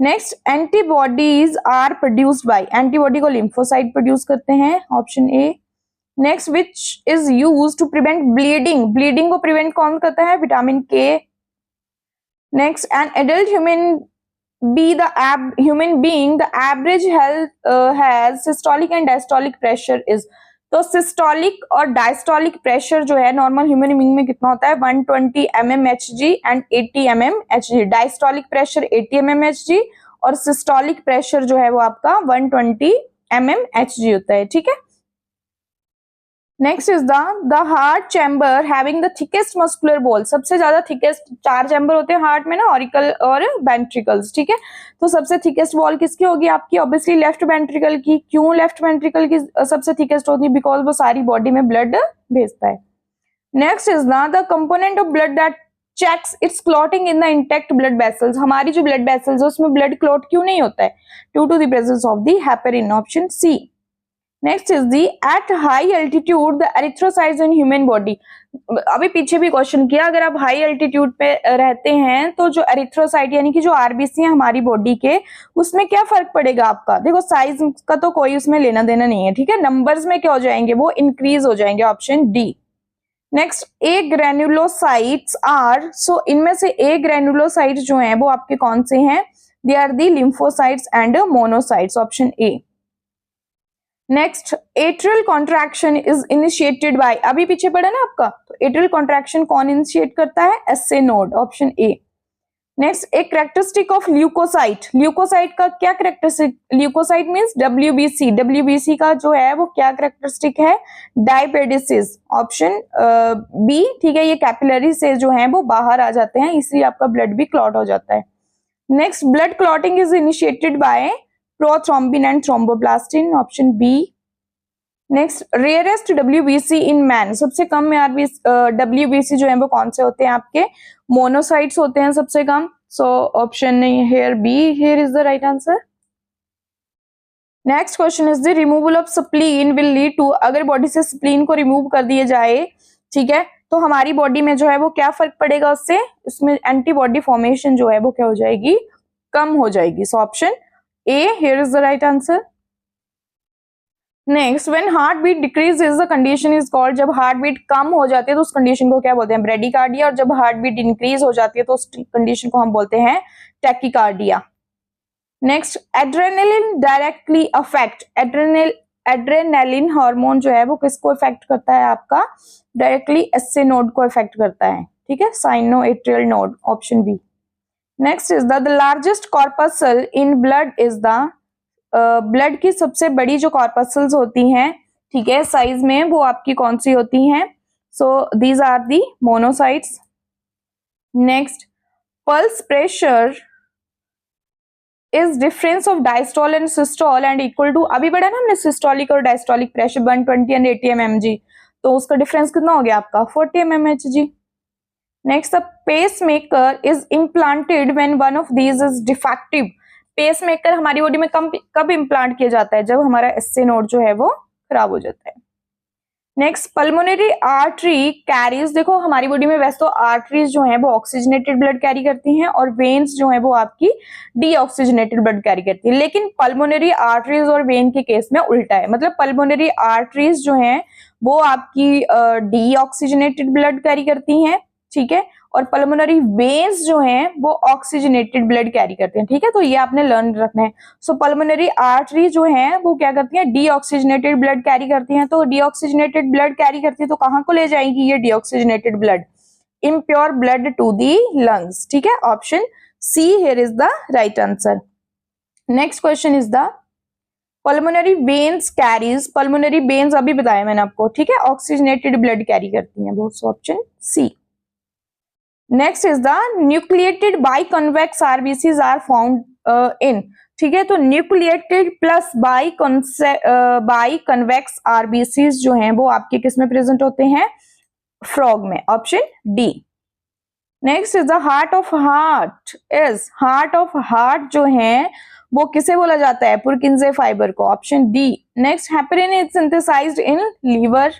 Next, antibodies are produced by, antibody को लिम्फोसाइट प्रोड्यूस करते हैं, option A. Next, which is used to prevent bleeding, bleeding को प्रिवेंट कौन करता है, विटामिन के। Next, an adult human being, the average health has systolic and diastolic pressure is, तो systolic और डायस्टोलिक प्रेशर जो है नॉर्मल ह्यूमन बीइंग में कितना होता है, 120 mmHg and 80 mmHg, diastolic pressure 80 mmHg और सिस्टोलिक प्रेशर जो है वो आपका 120 mmHg होता है, ठीक है। Next is the heart chamber having the thickest muscular wall, सबसे ज्यादा थिकेस्ट 4 चैम्बर होते हैं हार्ट में ना, ऑरिकल और वेंट्रिकल्स, ठीक है। तो सबसे थिकेस्ट वॉल किसकी होगी आपकी, ऑब्वियसली लेफ्ट वेंट्रिकल की। क्यों लेफ्ट वेंट्रिकल की सबसे थिकेस्ट होती है, बिकॉज वो सारी बॉडी में ब्लड भेजता है। Next is the component of blood that checks its clotting in the intact blood vessels, हमारी जो ब्लड वेसल्स है उसमें ब्लड क्लॉट क्यों नहीं होता है, due to the presence of the heparin, option C. Next is the at high altitude the erythrocytes in human body, अभी पीछे भी क्वेश्चन किया, अगर आप हाई एल्टीट्यूड पे रहते हैं तो जो एरिथ्रोसाइट यानी कि जो आरबीसी है हमारी बॉडी के, उसमें क्या फर्क पड़ेगा आपका, देखो साइज का तो कोई उसमें लेना देना नहीं है, ठीक है। नंबर्स में क्या हो जाएंगे, वो इंक्रीज हो जाएंगे, option D. Next agranulocytes are, so इनमें से ए ग्रेन्युलोसाइट्स जो हैं वो आपके कौन से हैं, they are the lymphocytes and monocytes, option A. Next atrial contraction is initiated by, अभी पीछे पड़ा ना आपका, तो एट्रियल कॉन्ट्रैक्शन कौन इनिशिएट करता है, SA node, option A. Next एक कैरेक्टरिस्टिक ऑफ ल्यूकोसाइट, ल्यूकोसाइट का क्या characteristic, leucocyte means WBC, WBC का जो है वो क्या कैरेक्टरिस्टिक है, डायपेडिसिस, ऑप्शन बी, ठीक है। ये कैपिलरी से जो है वो बाहर आ जाते हैं, इसलिए आपका ब्लड भी क्लॉट हो जाता है। Next blood clotting is initiated by prothrombin and thromboplastin, option B. Next rarest WBC in man, सबसे कम में डब्ल्यूबीसी जो है वो कौन से होते हैं आपके, मोनोसाइट्स होते हैं सबसे कम, so option here B here is the right answer. Next question is the removal of spleen will lead to, अगर बॉडी से स्प्लीन को रिमूव कर दिया जाए, ठीक है, तो हमारी बॉडी में जो है वो क्या फर्क पड़ेगा उससे, उसमें एंटीबॉडी फॉर्मेशन जो है वो क्या हो जाएगी, कम हो जाएगी, so option A, here is the right answer. Next, when heartbeat decreases, the condition is called, जब heartbeat कम हो जाती है तो उस कंडीशन को क्या बोलते हैं, ब्रेडिकार्डिया, और जब heartbeat इंक्रीज हो जाती है तो उस कंडीशन को हम बोलते हैं tachycardia. Next adrenaline directly affect, adrenaline hormone जो है वो किसको इफेक्ट करता है आपका, डायरेक्टली एसए नोड को इफेक्ट करता है, ठीक है, sinoatrial node, option B. Next is the largest corpuscle in blood is the, ब्लड की सबसे बड़ी जो कॉर्पसल्स होती हैं, ठीक है, साइज में, वो आपकी कौन सी होती हैं, so these are the monocytes. Next pulse pressure is difference of diastole and systole and equal to, अभी बढ़ा ना हमने सिस्टोलिक और डायस्टोलिक प्रेशर 120 एंड 80 mmHg, तो उसका डिफरेंस कितना हो गया आपका 40 mmHg। Next, a pacemaker is implanted when one of these is defective. Pacemaker हमारी बॉडी में कब इम्प्लांट किया जाता है, जब हमारा एसए नोड जो है वो खराब हो जाता है। नेक्स्ट पल्मोनरी आर्टरी कैरीज, देखो हमारी बॉडी में वैसे तो आर्टरीज जो है वो ऑक्सीजनेटेड ब्लड कैरी करती हैं और वेन्स जो है वो आपकी डीऑक्सीजनेटेड ब्लड कैरी करती है, लेकिन पल्मोनरी आर्टरीज और वेन के केस में उल्टा है, मतलब पल्मोनरी आर्टरीज जो है वो आपकी डीऑक्सीजनेटेड ब्लड कैरी करती हैं, ठीक है, और पल्मोनरी वेन्स जो हैं वो ऑक्सीजनेटेड ब्लड कैरी करते हैं, ठीक है, तो ये आपने लर्न रखना है। सो पल्मोनरी आर्टरी जो है वो क्या करती है, डीऑक्सीजनेटेड ब्लड कैरी करती हैं, तो डीऑक्सीजनेटेड ब्लड कैरी करती है तो कहाँ को ले जाएंगी ये deoxygenated blood, impure blood to the lungs, ठीक है, option C here is the right answer. Next question is the pulmonary veins carries, pulmonary veins अभी बताया मैंने आपको, ठीक है, ऑक्सीजनेटेड ब्लड कैरी करती हैं, वो option C. Next is the nucleated biconvex RBCs are found in, ठीक है, तो न्यूक्लिएटेड प्लस बाइकन्वेक्स आरबीसीज जो हैं वो आपके किस में प्रेजेंट होते हैं, फ्रॉग में, option D. Next is the heart of heart is, heart of heart जो है वो किसे बोला जाता है, पुरकिंजे फाइबर को, option D. Next heparin is synthesised in liver.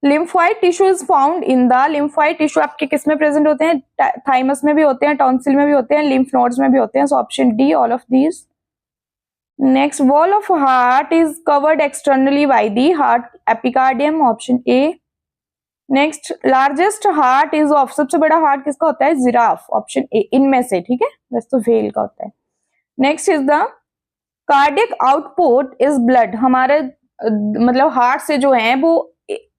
Lymphoid tissue is found in the, lymphoid tissue आपके किस में प्रेजेंट होते हैं, थाइमस में भी होते हैं, टॉन्सिल में भी होते हैं, लिम्फ नोड्स में भी होते हैं, so option D all of these. Next wall of heart is covered externally by the heart epicardium, option A. Next largest heart is of, सबसे बड़ा हार्ट किसका होता है, जिराफ, ऑप्शन ए, इनमें से, ठीक है, वैसे तो व्हेल का होता है। Next is the cardiac output is blood, हमारे मतलब हार्ट से जो है वो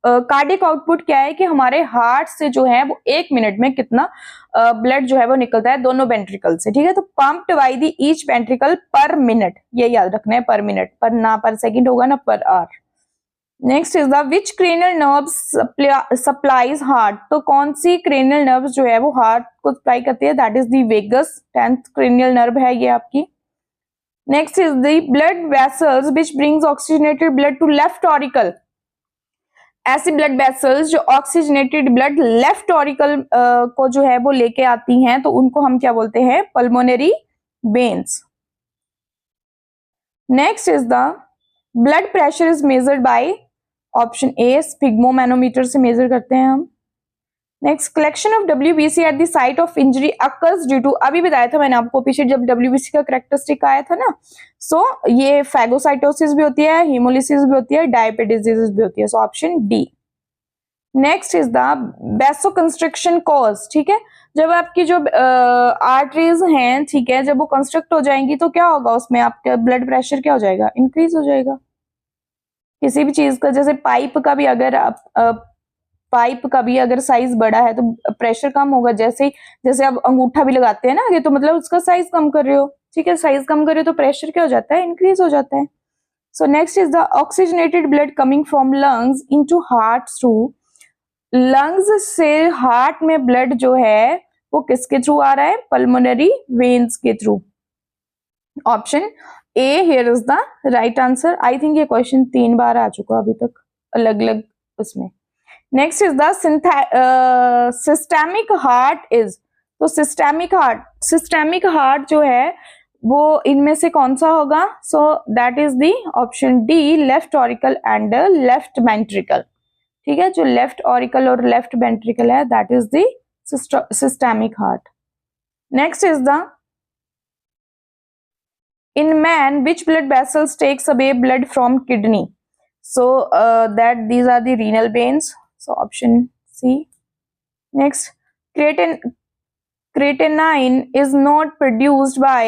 कार्डियक आउटपुट क्या है कि हमारे हार्ट से जो है वो 1 मिनट में कितना ब्लड जो है वो निकलता है दोनों वेंट्रिकल से, ठीक है, तो pumped by the each ventricle पर मिनट, ये याद रखना है, पर मिनट, पर ना पर सेकंड होगा ना per hour. Next is the which cranial nerve supplies heart, तो कौन सी क्रेनियल नर्व जो है वो हार्ट को सप्लाई करती है, that is the vagus, 10th cranial nerve है ये आपकी। Next is the blood vessels which brings oxygenated blood to left auricle, ऐसी ब्लड वेसल्स जो ऑक्सीजनेटेड ब्लड लेफ्ट ऑरिकल को जो है वो लेके आती हैं, तो उनको हम क्या बोलते हैं, pulmonary veins. Next is the blood pressure is measured by, option A sphygmomanometer से मेजर करते हैं हम। Next, collection of WBC at the site of injury occurs due to, अभी बताया था मैंने आपको पीछे जब WBC का कैरेक्टरिस्टिक आया था ना, सो ये फैगोसाइटोसिस भी होती है, हीमोलिसिस भी होती है, डायबिटीज भी होती है, so option D. Next is the vasoconstriction cause, ठीक है, जब आपकी जो आर्टरीज हैं, ठीक है, जब वो कंस्ट्रक्ट हो जाएंगी तो क्या होगा, उसमें आपका ब्लड प्रेशर क्या हो जाएगा, इंक्रीज हो जाएगा। किसी भी चीज का, जैसे पाइप का भी अगर साइज बड़ा है तो प्रेशर कम होगा, जैसे आप अंगूठा भी लगाते हैं ना आगे, तो मतलब उसका साइज कम कर रहे हो, ठीक है, साइज कम कर रहे हो तो प्रेशर क्या हो जाता है, इंक्रीज हो जाता है। So next is the oxygenated blood coming from lungs into heart through, lungs से हार्ट में ब्लड जो है वो किसके थ्रू आ रहा है, पल्मोनरी वेन्स के through, option A here is the right answer. I think ये क्वेश्चन 3 बार आ चुका अभी तक अलग अलग उसमें। Next is the systemic heart is, तो सिस्टेमिक हार्ट जो है वो इनमें से कौन सा होगा, सो that is the option D left auricle and left ventricle, ठीक है, जो लेफ्ट ऑरिकल और लेफ्ट वेंट्रिकल है that is the systemic heart. Next is the in man which blood vessels takes away blood from kidney, so that these are the renal veins, so option C. Next, creatinine is not produced by,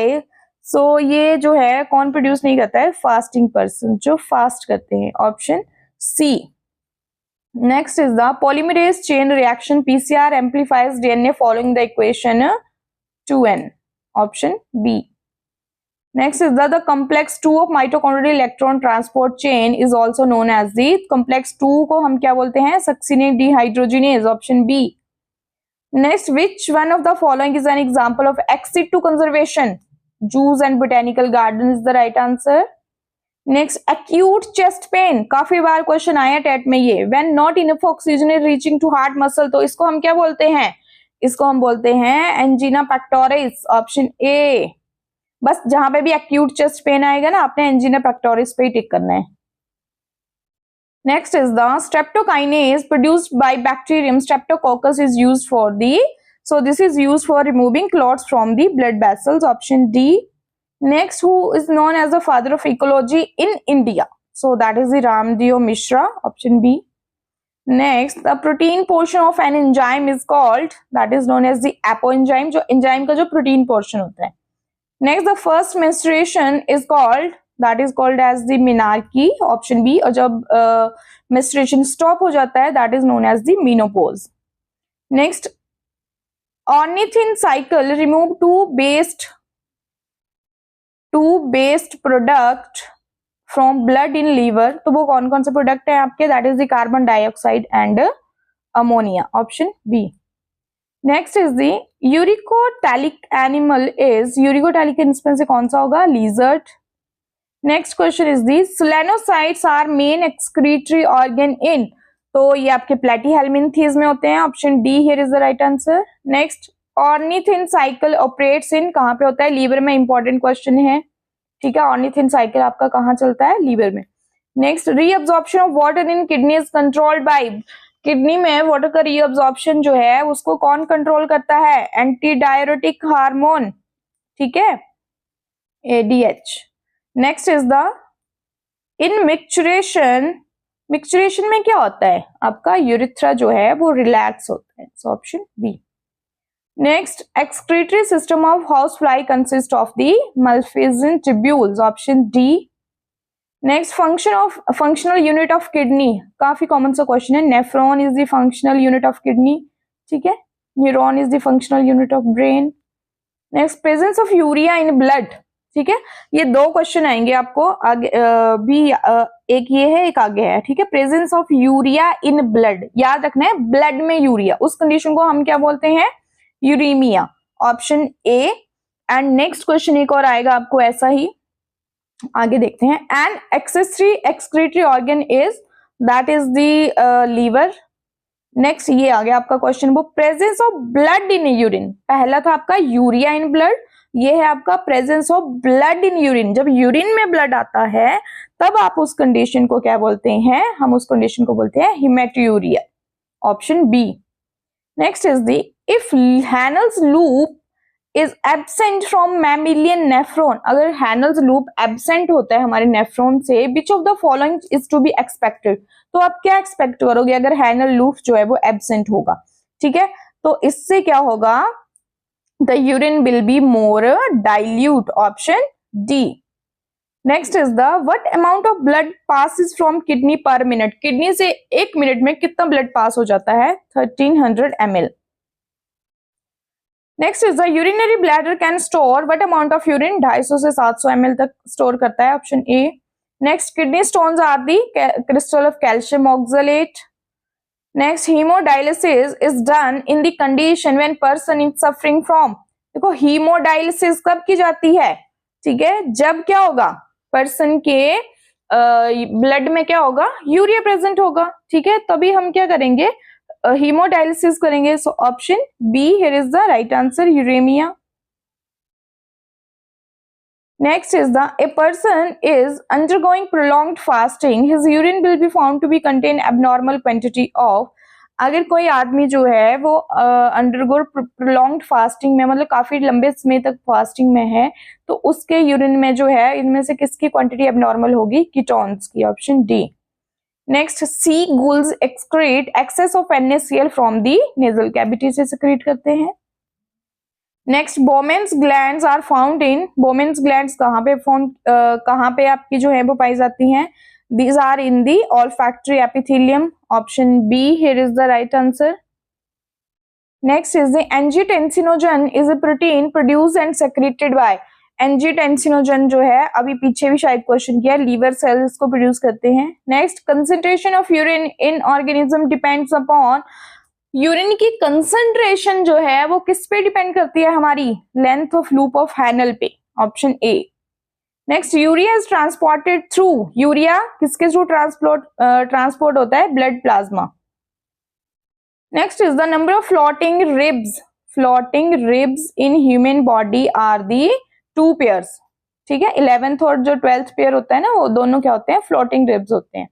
so ये जो है कौन produce नहीं करता है, fasting person, जो fast करते हैं, option C. Next is the polymerase chain reaction PCR amplifies DNA following the equation 2n, option B. Next is the complex 2 of mitochondrial electron transport chain is also known as the complex 2 को हम क्या बोलते हैं, succinate dehydrogenase, option B. Next, which one of the following is an example of exit to conservation, zoos and botanical garden is the right answer. Next, acute chest pain, काफी बार question आया TET में ये, when not enough oxygen is reaching to heart muscle, तो इसको हम क्या बोलते हैं, इसको हम बोलते हैं angina pectoris, ऑप्शन A. बस जहां पे भी एक्यूट चेस्ट पेन आएगा ना, आपने एंजिना पेक्टोरिस पे ही टिक करना है। Next is the streptokinase produced by bacterium streptococcus is used for the, so this is used for removing clots from the blood vessels, option D. Next, who is known as the father of ecology in India, so that is the Ramdev Mishra, option B. Next, the protein portion of an enzyme is called, that is known as the apoenzyme, जो enzyme का जो protein portion होता है। Next, the first menstruation is called, that is called as the menarche, option B. और जब menstruation stop हो जाता है that is known as the menopause. Next, ornithine cycle remove two based product from blood in liver, तो वो कौन कौन से प्रोडक्ट है आपके, that is the carbon dioxide and ammonia, option B. Next is the uricotelic animal is, uricotelic इसमें से कौन सा होगा, lizard. Next question is the solenocytes are main excretory organ in, तो ये आपके प्लेटीहेल्मिन्थीज में होते हैं, option D here is the right answer. Next, ornithine cycle operates in, कहाँ पे होता है, लीवर में, इंपॉर्टेंट क्वेश्चन है, ठीक है, ऑर्निथिन साइकिल आपका कहाँ चलता है, लीवर में। Next, reabsorption of water in kidney is controlled bye, kidney में वाटर का रीअब्जॉर्प्शन जो है उसको कौन कंट्रोल करता है, एंटी डायरेटिक हार्मोन, ठीक है, ADH। Next is the in micturition में क्या होता है, आपका यूरिथ्रा जो है वो रिलैक्स होता है, so option B. Next, excretory system of house fly consist of the Malpighian tubules, option D. Next, functional unit of kidney, काफी कॉमन सा क्वेश्चन है, nephron is the functional unit of kidney, ठीक है, neuron is the functional unit of brain. Next, presence of urea in blood, ठीक है, ये 2 question आएंगे आपको आगे भी एक ये है एक आगे है, ठीक है। Presence of urea in blood, याद रखना है ब्लड में यूरिया, उस कंडीशन को हम क्या बोलते हैं, uraemia, option A. And next question एक और आएगा आपको ऐसा ही, आगे देखते हैं। An accessory excretory organ is, that is the liver. Next ये आ गया आपका क्वेश्चन, वो presence of blood in urine, पहला था आपका यूरिया इन ब्लड, ये है आपका presence of blood in urine. जब यूरिन में ब्लड आता है तब आप उस कंडीशन को क्या बोलते हैं, हम उस कंडीशन को बोलते हैं haematuria, option B. Next is the, if Henle's loop is absent from mammalian nephron, अगर हैनल्स लूप एब्सेंट होता है हमारे नेफ्रॉन से, which of the following is to be expected, तो आप क्या एक्सपेक्ट करोगे अगर हैनल लूप जो है वो एब्सेंट होगा, ठीक है। तो इससे क्या होगा, the urine will be more dilute, option D. Next is the, what amount of blood passes from kidney पर मिनट, किडनी से 1 मिनट में कितना ब्लड पास हो जाता है, 1300 ml। Next is the, urinary bladder can store what amount of urine, 250 से 700 ml तक store करता है, option A. Next, kidney stones are the crystal of calcium oxalate. Next, haemodialysis is done in the condition when person is suffering from, देखो haemodialysis कब की जाती है, ठीक है, जब क्या होगा, पर्सन के ब्लड में क्या होगा, यूरिया प्रेजेंट होगा, ठीक है, तभी हम क्या करेंगे, हीमोडायलिसिस करेंगे। So option B here is the right answer, uraemia. Next is the, a person is undergoing prolonged fasting, his urine will be found to be contain abnormal quantity of, अगर कोई आदमी जो है वो अंडरगो प्रोलॉन्ग्ड फास्टिंग में, मतलब काफी लंबे समय तक फास्टिंग में है, तो उसके यूरिन में जो है इनमें से किसकी क्वांटिटी एबनॉर्मल होगी, कीटोन्स की, option D. Next, seagulls excrete excess of NaCl from the nasal cavity से सिक्रीट करते हैं। Next, Bowman's glands are found in, Bowman's glands कहाँ पे आपकी जो है वो पाई जाती हैं, these are in the olfactory epithelium, option B here is the right answer. Next is the angiotensinogen is a protein produced and secreted by, angiotensinogen जो है अभी पीछे भी शायद क्वेश्चन किया, लीवर सेल्स को प्रोड्यूस करते हैं। Next, concentration of urine in organism depends upon, urine की कंसेंट्रेशन जो है वो किस पे डिपेंड करती है, हमारी length of loop of Henle पे, option A. Next, urea is transported through, urea किसके थ्रू ट्रांसपोर्ट होता है, blood plasma. Next is the number of floating ribs in human body are the 2 pairs, ठीक है, 11th और जो 12th pair होता है ना, वो दोनों क्या होते हैं, फ्लोटिंग रिब्स होते हैं,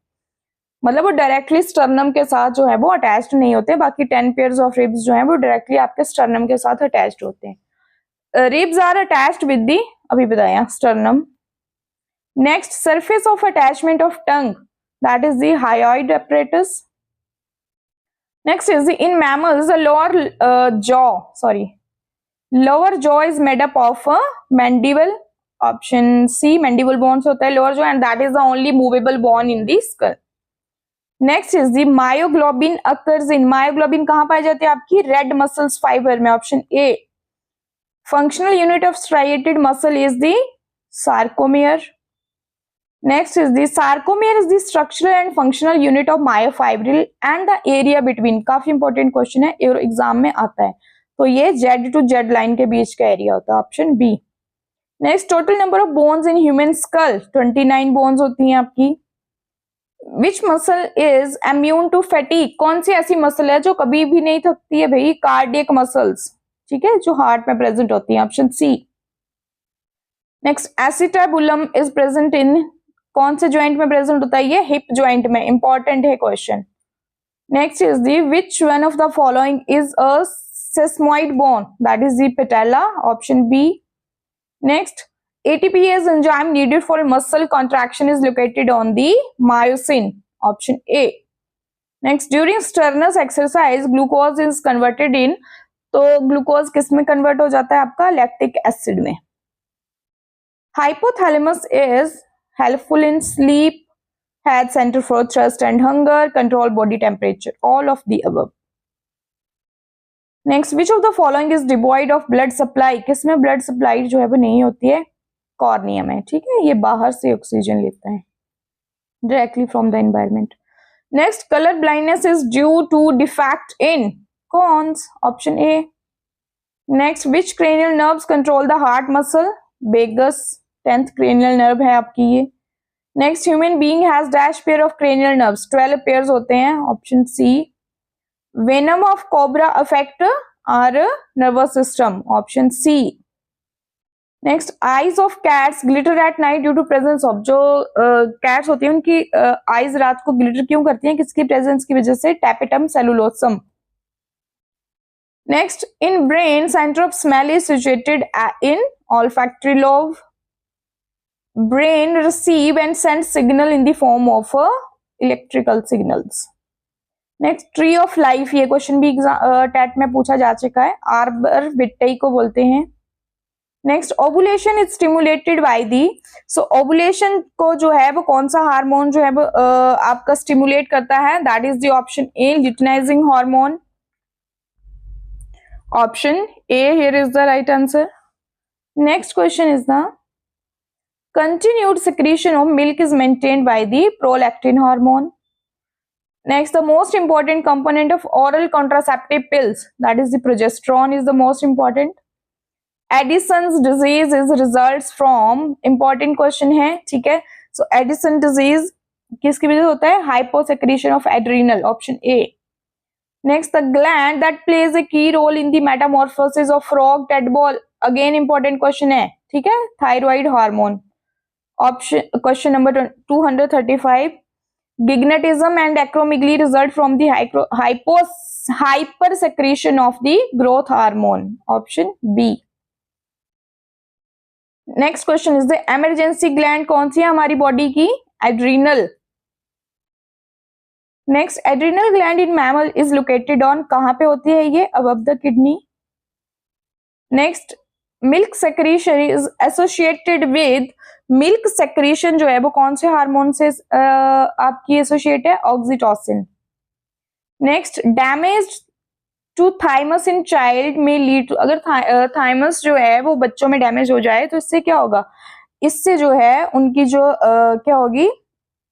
मतलब वो डायरेक्टली स्टर्नम के साथ जो है वो अटैच्ड नहीं होते, बाकी 10 पेयर्स ऑफ रिब्स जो है वो डायरेक्टली आपके स्टर्नम के साथ अटैच्ड होते हैं। Ribs are attached with the, अभी बताया, sternum. Next, surface of attachment of tongue, that is the hyoid apparatus. Next is the, in mammals the lower jaw is made up of a mandible, option C, mandible bones होता है lower jaw, and that is the only movable bone in the skull. Next is the myoglobin occurs in, myoglobin कहाँ पाई जाती है आपकी, red muscles fiber में, option A. Functional unit of striated muscle is the sarcomere. Next is the sarcomere is the structural and functional unit of myofibril and the area between, काफी important question है, exam में आता है, तो ये Z to Z line के बीच का area होता है, option B. Next, total number of bones in human skull, 29 bones होती हैं आपकी। Which muscle is immune to fatigue, कौन सी ऐसी मसल है जो कभी भी नहीं थकती है भाई, कार्डियक मसल्स, ठीक है, जो हार्ट में प्रेजेंट होती है, option C. Next, acetabulum is present in, कौन से ज्वाइंट में प्रेजेंट होता है, ये हिप ज्वाइंट में, इंपॉर्टेंट है question. Next is the, which one of the following is a sesamoid bone, that is the patella, option B. Next, ATPase enzyme needed for muscle contraction is located on the myosin, option A. Next, during strenuous exercise glucose is converted in, तो glucose किस में convert हो जाता है आपका, lactic acid में। Hypothalamus is helpful in sleep, has center for thirst and hunger, control body temperature, all of the above. Next, which of the following is devoid of blood supply, किसमें blood supply जो है वो नहीं होती है, corneum है, ठीक है, ये बाहर से ऑक्सीजन लेता है directly from the environment. Next, colour blindness is due to defect in cones, option A. Next, which cranial nerves control the heart muscle, vagus 10th cranial nerve है आपकी ये। Next, human being has dash pair of cranial nerves, 12 pairs होते हैं, option C. Venom of cobra affect our nervous system, option C. Next, eyes of cats glitter at night due to presence of, जो cats होती है उनकी eyes रात को glitter क्यों करती हैं, किसकी प्रेजेंस की वजह से, tapetum cellulosum. Next, in brain centre of smell is situated in olfactory lobe. Brain receive and send signal in the form of electrical signals. Next, tree of life, ये क्वेश्चन भी TET में पूछा जा चुका है, आर्बर विट्टे को बोलते हैं। Next, ovulation is stimulated bye the, so ovulation को जो है वो कौन सा हार्मोन जो है वो आपका स्टिमुलेट करता है, that is the option A, luteinizing hormone, option A here is the right answer. Next question is the continued secretion of milk is maintained by the prolactin hormone. Next, the most important component of oral contraceptive pills, that is the progesterone, is the most important. Addison's disease is results from, important question है, ठीक है, so Addison disease किसकी वजह से होता है, hyposecretion of adrenal, option A. Next, the gland that plays a key role in the metamorphosis of frog tadpole, again important question है, ठीक है, thyroid hormone. Option, question number 235, gigantism and acromegaly result from the hypersecretion of the growth hormone, option B. Next question is the emergency gland कौन सी है हमारी body की, adrenal. Next, adrenal gland in mammal is located on, कहां पे होती है ये, above the kidney. Next, milk secretion is associated with, milk secretion जो है वो कौन से हार्मोन से आपकी एसोसिएट है, oxytocin. Next, damage to thymus in child में लीड टू, अगर थाइमस जो है वो बच्चों में डैमेज हो जाए तो इससे क्या होगा, इससे जो है उनकी जो क्या होगी,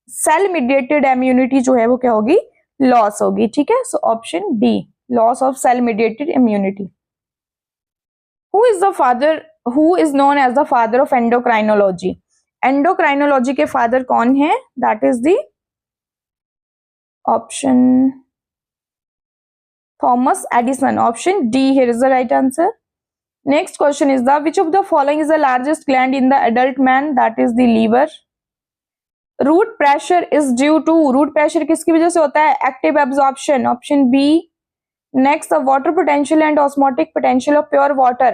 सेल मीडिएटेड इम्यूनिटी जो है वो क्या होगी, लॉस होगी, ठीक है, so option D, loss of cell mediated immunity. Who is the father, who is known as the father of endocrinology, endocrinology के फादर कौन है, that is the option Thomas Edison, option D here is the right answer. Next question is the, which of the following is the largest gland in the adult man, that is the liver. Root pressure is due to, root pressure किसकी वजह से होता है, active absorption, option B. Next, the water potential and osmotic potential of pure water,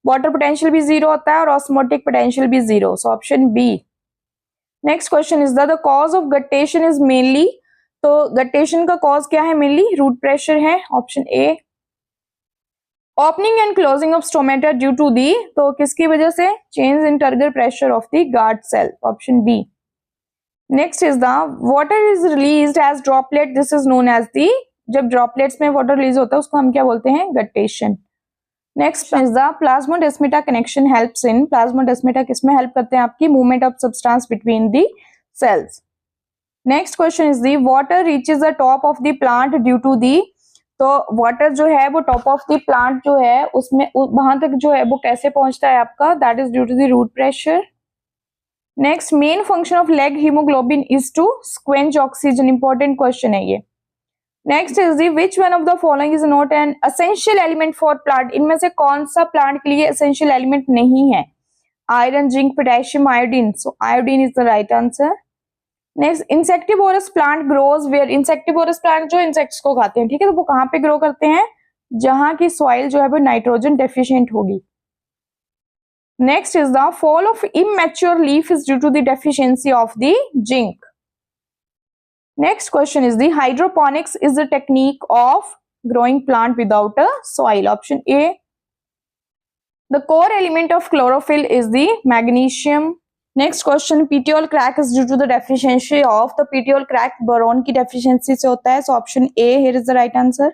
water potential भी zero होता है और osmotic potential भी zero, so option B. Next question is the cause of guttation is mainly, तो guttation का cause क्या है, mainly root pressure है, option A. Opening and closing of stomata due to the, तो किसकी वजह से, change in turgor pressure of the guard cell, option B. Next is the water is released as droplet, this is known as the, जब droplets में water release होता है उसको हम क्या बोलते हैं, guttation. Next is the plasmodesmata connection helps in, plasmodesmata किसमें हेल्प करते हैं, आपकी movement of substance between the cells. Next question is the, water reaches the top of the plant due to the, तो वाटर जो है वो top of the plant जो है उसमें वहां तक जो है वो कैसे पहुंचता है आपका, that is due to the root pressure. Next, main function of leghaemoglobin is to quench oxygen, important question है ये। Next is the, which one of the following is not an essential element for plant, इनमें से कौन सा plant के लिए essential element नहीं है, iron, zinc, potassium, iodine, so iodine is the right answer. Next, insectivorous plant grows where, insectivorous plant जो insects को खाते हैं, ठीक है, तो वो कहां पे ग्रो करते हैं, जहां की सॉइल जो है वो नाइट्रोजन डेफिशिएंट होगी। Next is the fall of immature leaf is due to the deficiency of the zinc. Next question is the hydroponics is the technique of growing plant without a soil, option A. The core element of chlorophyll is the magnesium. Next question, petiole crack is due to the deficiency of, the petiole crack boron की deficiency से होता है, so option A here is the right answer.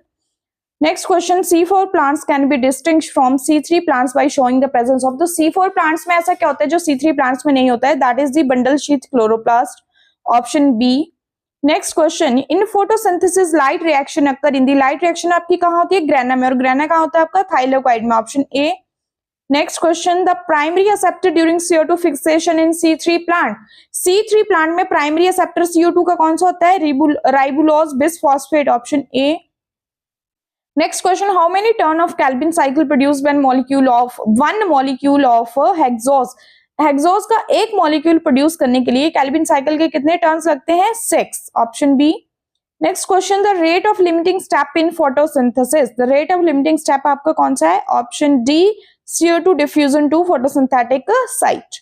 Next question, C4 plants can be distinguished from C3 plants by showing the presence of the C4 plants में ऐसा क्या होता है जो C3 plants में नहीं होता है, that is the bundle sheath chloroplast, option B. Next question, in photosynthesis light reaction occur in the, light reaction आपकी कहाँ होती है, ग्रेना में, और ग्रेना कहाँ होता है आपका, थाइलाकोइड में, option A. Next question, the primary acceptor during CO2 fixation in C3 plant, C3 plant में प्राइमरी एक्सेप्टर CO2 का कौन सा होता है, ribulose bisphosphate, option A. Next question, how many turn off Calvin cycle produce when molecule of one molecule of hexose, hexose का एक molecule produce करने के लिए केल्विन साइकिल के कितने टर्न्स लगते हैं, 6, option B. Next question, the rate of limiting step in photosynthesis, the rate of limiting step आपका कौन सा है, option D, CO2 diffusion to photosynthetic site.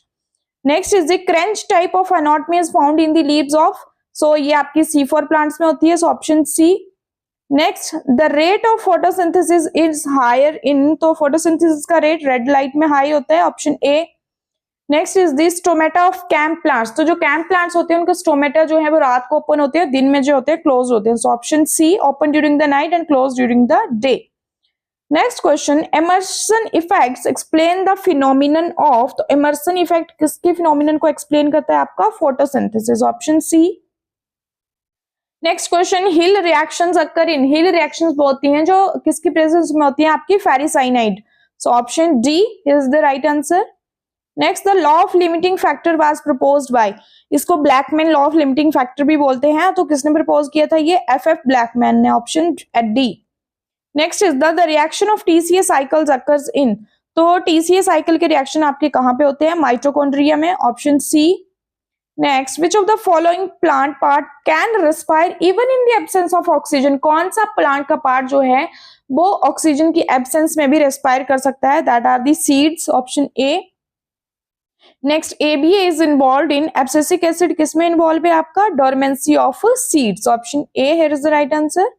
Next is the crench type of anatomy is found in the leaves of, so ये आपकी C4 plants में होती है, so option C. Next, the rate of photosynthesis is higher in, तो photosynthesis का rate red light में high होता है, option A. Next is the stomata of camp plants, तो जो camp plants होते हैं उनका stomata जो है वो रात को open होते हैं, दिन में जो होते हैं closed होते हैं, so option C, open during the night and closed during the day. Next question, Emerson effects explain the phenomenon of, तो इमर्सन इफेक्ट किसके फिनोमिनन को एक्सप्लेन करता है आपका, photosynthesis, option C. Next question, Hill reactions occur in, Hill reactions होती हैं जो किसकी प्रेजेंस में होती हैं, आपकी ferricyanide, so option D is the right answer. Next, the law of limiting factor was proposed by, इसको Blackman law of limiting factor भी बोलते हैं, तो किसने प्रपोज किया था, ये FF ब्लैकमैन ने, option D. Next is the reaction of TCA cycles occurs in, तो TCA साइकिल के रिएक्शन आपके कहां पे होते हैं, माइटोकॉन्ड्रिया में, option C. Next, which of the following plant part can respire even in the absence of oxygen, कौन सा प्लांट का पार्ट जो है वो ऑक्सीजन की एब्सेंस में भी रेस्पायर कर सकता है, that are the seeds, option A. Next, ABA is involve in, abscisic acid किसमें इन्वॉल्व है आपका, dormancy of seeds, option A here is the right answer.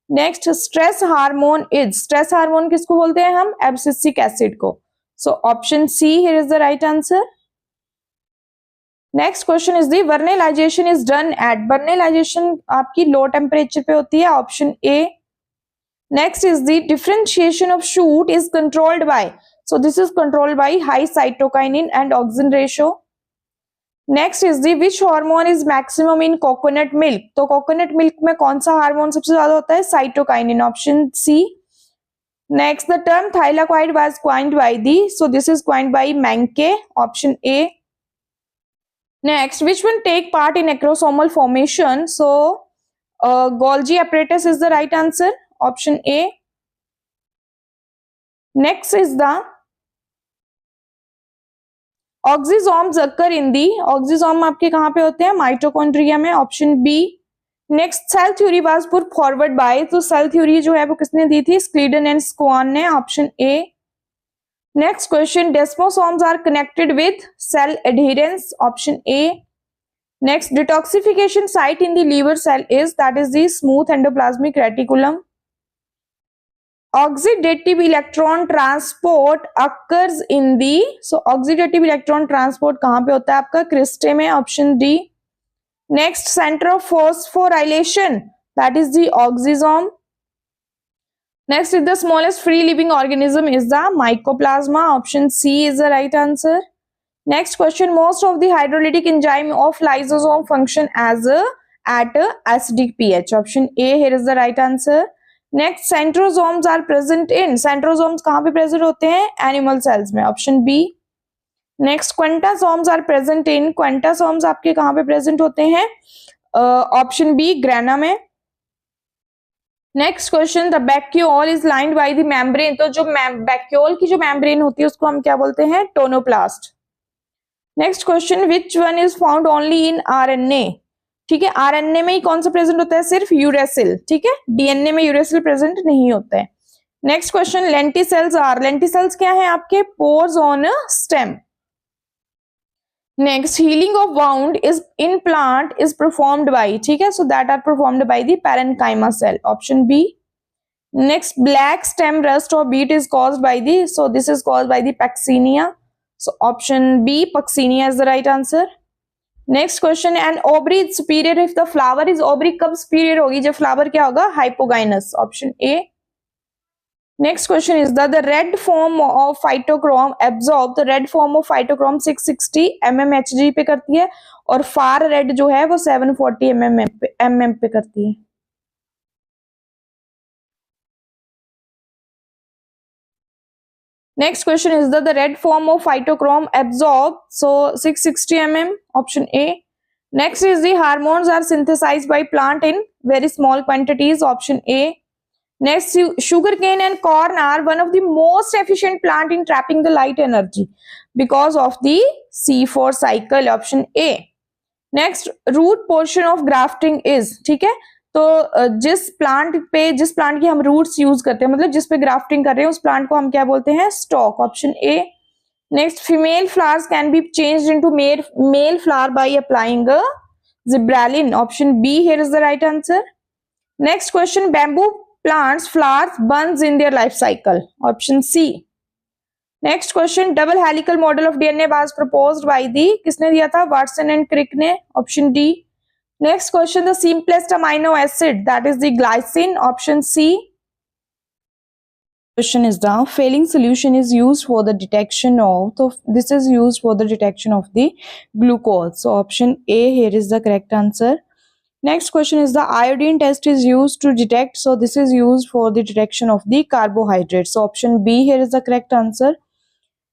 Next, stress hormone is, stress hormone किसको बोलते हैं हम, एब्सिसिक एसिड को, so option C here is the right answer. Next question is the, vernalization is done at, vernalization आपकी low temperature पे होती है, option A. Next is the, differentiation of shoot is controlled by, so this is controlled by high cytokinin and auxin ratio. Next is the, which hormone is maximum in coconut milk, तो coconut milk में कौन सा hormone सबसे ज्यादा होता है, cytokinin, option C. Next, the term thylakoid was coined by the, so this is coined by Menke, option A. Next, which one take part in acrosomal formation, so Golgi apparatus is the right answer, option A. Next is the oxysomes occur in the, oxysome आपके कहां पे होते हैं, mitochondria में, option B. Next, cell theory was put forward by, तो cell theory जो है वो किसने दी थी, स्क्लीडन एंड स्क्वान ने, option A. Next question, desmosomes are connected with cell adherence, option A. Next, detoxification site in the liver cell is, that is the smooth endoplasmic reticulum. Oxidative electron transport occurs in the, so oxidative electron transport कहां पे होता है आपका, cristae में, option D. Next, centre of phosphorylation, that is the oxysome. Next is the smallest free living organism is the mycoplasma, option C is the right answer. Next question, most of the hydrolytic enzyme of lysosome function as at acidic pH, option A here is the right answer. Next, centrosomes are present in, centrosomes कहां पे present होते हैं, animal cells में, option B. Next, quantasomes are present in, quantasomes आपके कहां पे present होते हैं, ऑप्शन बी, ग्रेना में. Next question, the vacuole is lined by the membrane, तो जो वैक्यूल की जो मेम्ब्रेन होती है उसको हम क्या बोलते हैं, tonoplast. Next question, which one is found only in RNA, ठीक है, RNA में ही कौन सा प्रेजेंट होता है, सिर्फ यूरेसिल, ठीक है, DNA में यूरेसिल प्रेजेंट नहीं होता है. Next question, lenticels are, lenticels क्या है आपके, pores on stem. Next, healing of wound is in plant is performed by, ठीक है, so that are performed by the parenchyma cell, option B. Next, black stem rust और wheat is caused by the, so this is caused by the Puccinia, so option B, Puccinia is the right answer. Next question, and ovary is superior if the flower is, ovary कब superior होगी, जब flower क्या होगा, hypogynous, option A. Next question is the red form of phytochrome absorb, the red form of phytochrome 660 mmHg पे करती है और far red जो है वो 740 mm पे करती है. Next question is the red form of phytochrome absorb, so 660 mm, option A. Next is the hormones are synthesized by plant in very small quantities, option A. Next, sugarcane and corn are one of the most efficient plant in trapping the light energy because of the C4 cycle, option A. Next, root portion of grafting is, ठीक है, तो जिस plant की हम roots use करते हैं, मतलब जिस पे ग्राफ्टिंग कर रहे हैं उस प्लांट को हम क्या बोलते हैं, stock, option A. Next, female flowers can be changed into male flower by applying gibberellin, option B here is the right answer. Next question, bamboo plants flowers burns in their life cycle, option C. Next question, double helical model of DNA was proposed by the, किसने दिया था, Watson and Crick ने, option D. Next question, the simplest amino acid that is the glycine, option C. Question is the failing solution is used for the detection of, so this is used for the detection of the glucose, so option A here is the correct answer. Next question is the iodine test is used to detect, so this is used for the detection of the carbohydrates, so option B here is the correct answer.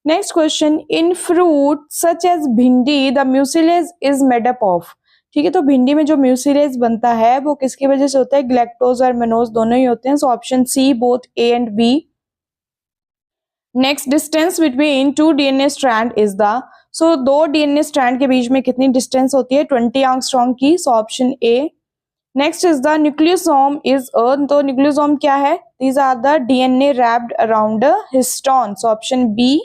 Next question, in fruit such as भिंडी the mucilage is made up of, ठीक है, तो भिंडी में जो mucilage बनता है वो किसकी वजह से होता है, ग्लैक्टोज और मेनोज दोनों ही होते हैं, so option C both A and B. Next, distance between two DNA strand is the, so दो डीएनए स्ट्रैंड के बीच में कितनी डिस्टेंस होती है, 20 एंगस्ट्रॉम की, so option A. Next is the nucleosome is a, तो न्यूक्लियोसोम क्या है, these are the DNA wrapped around histone, so option B.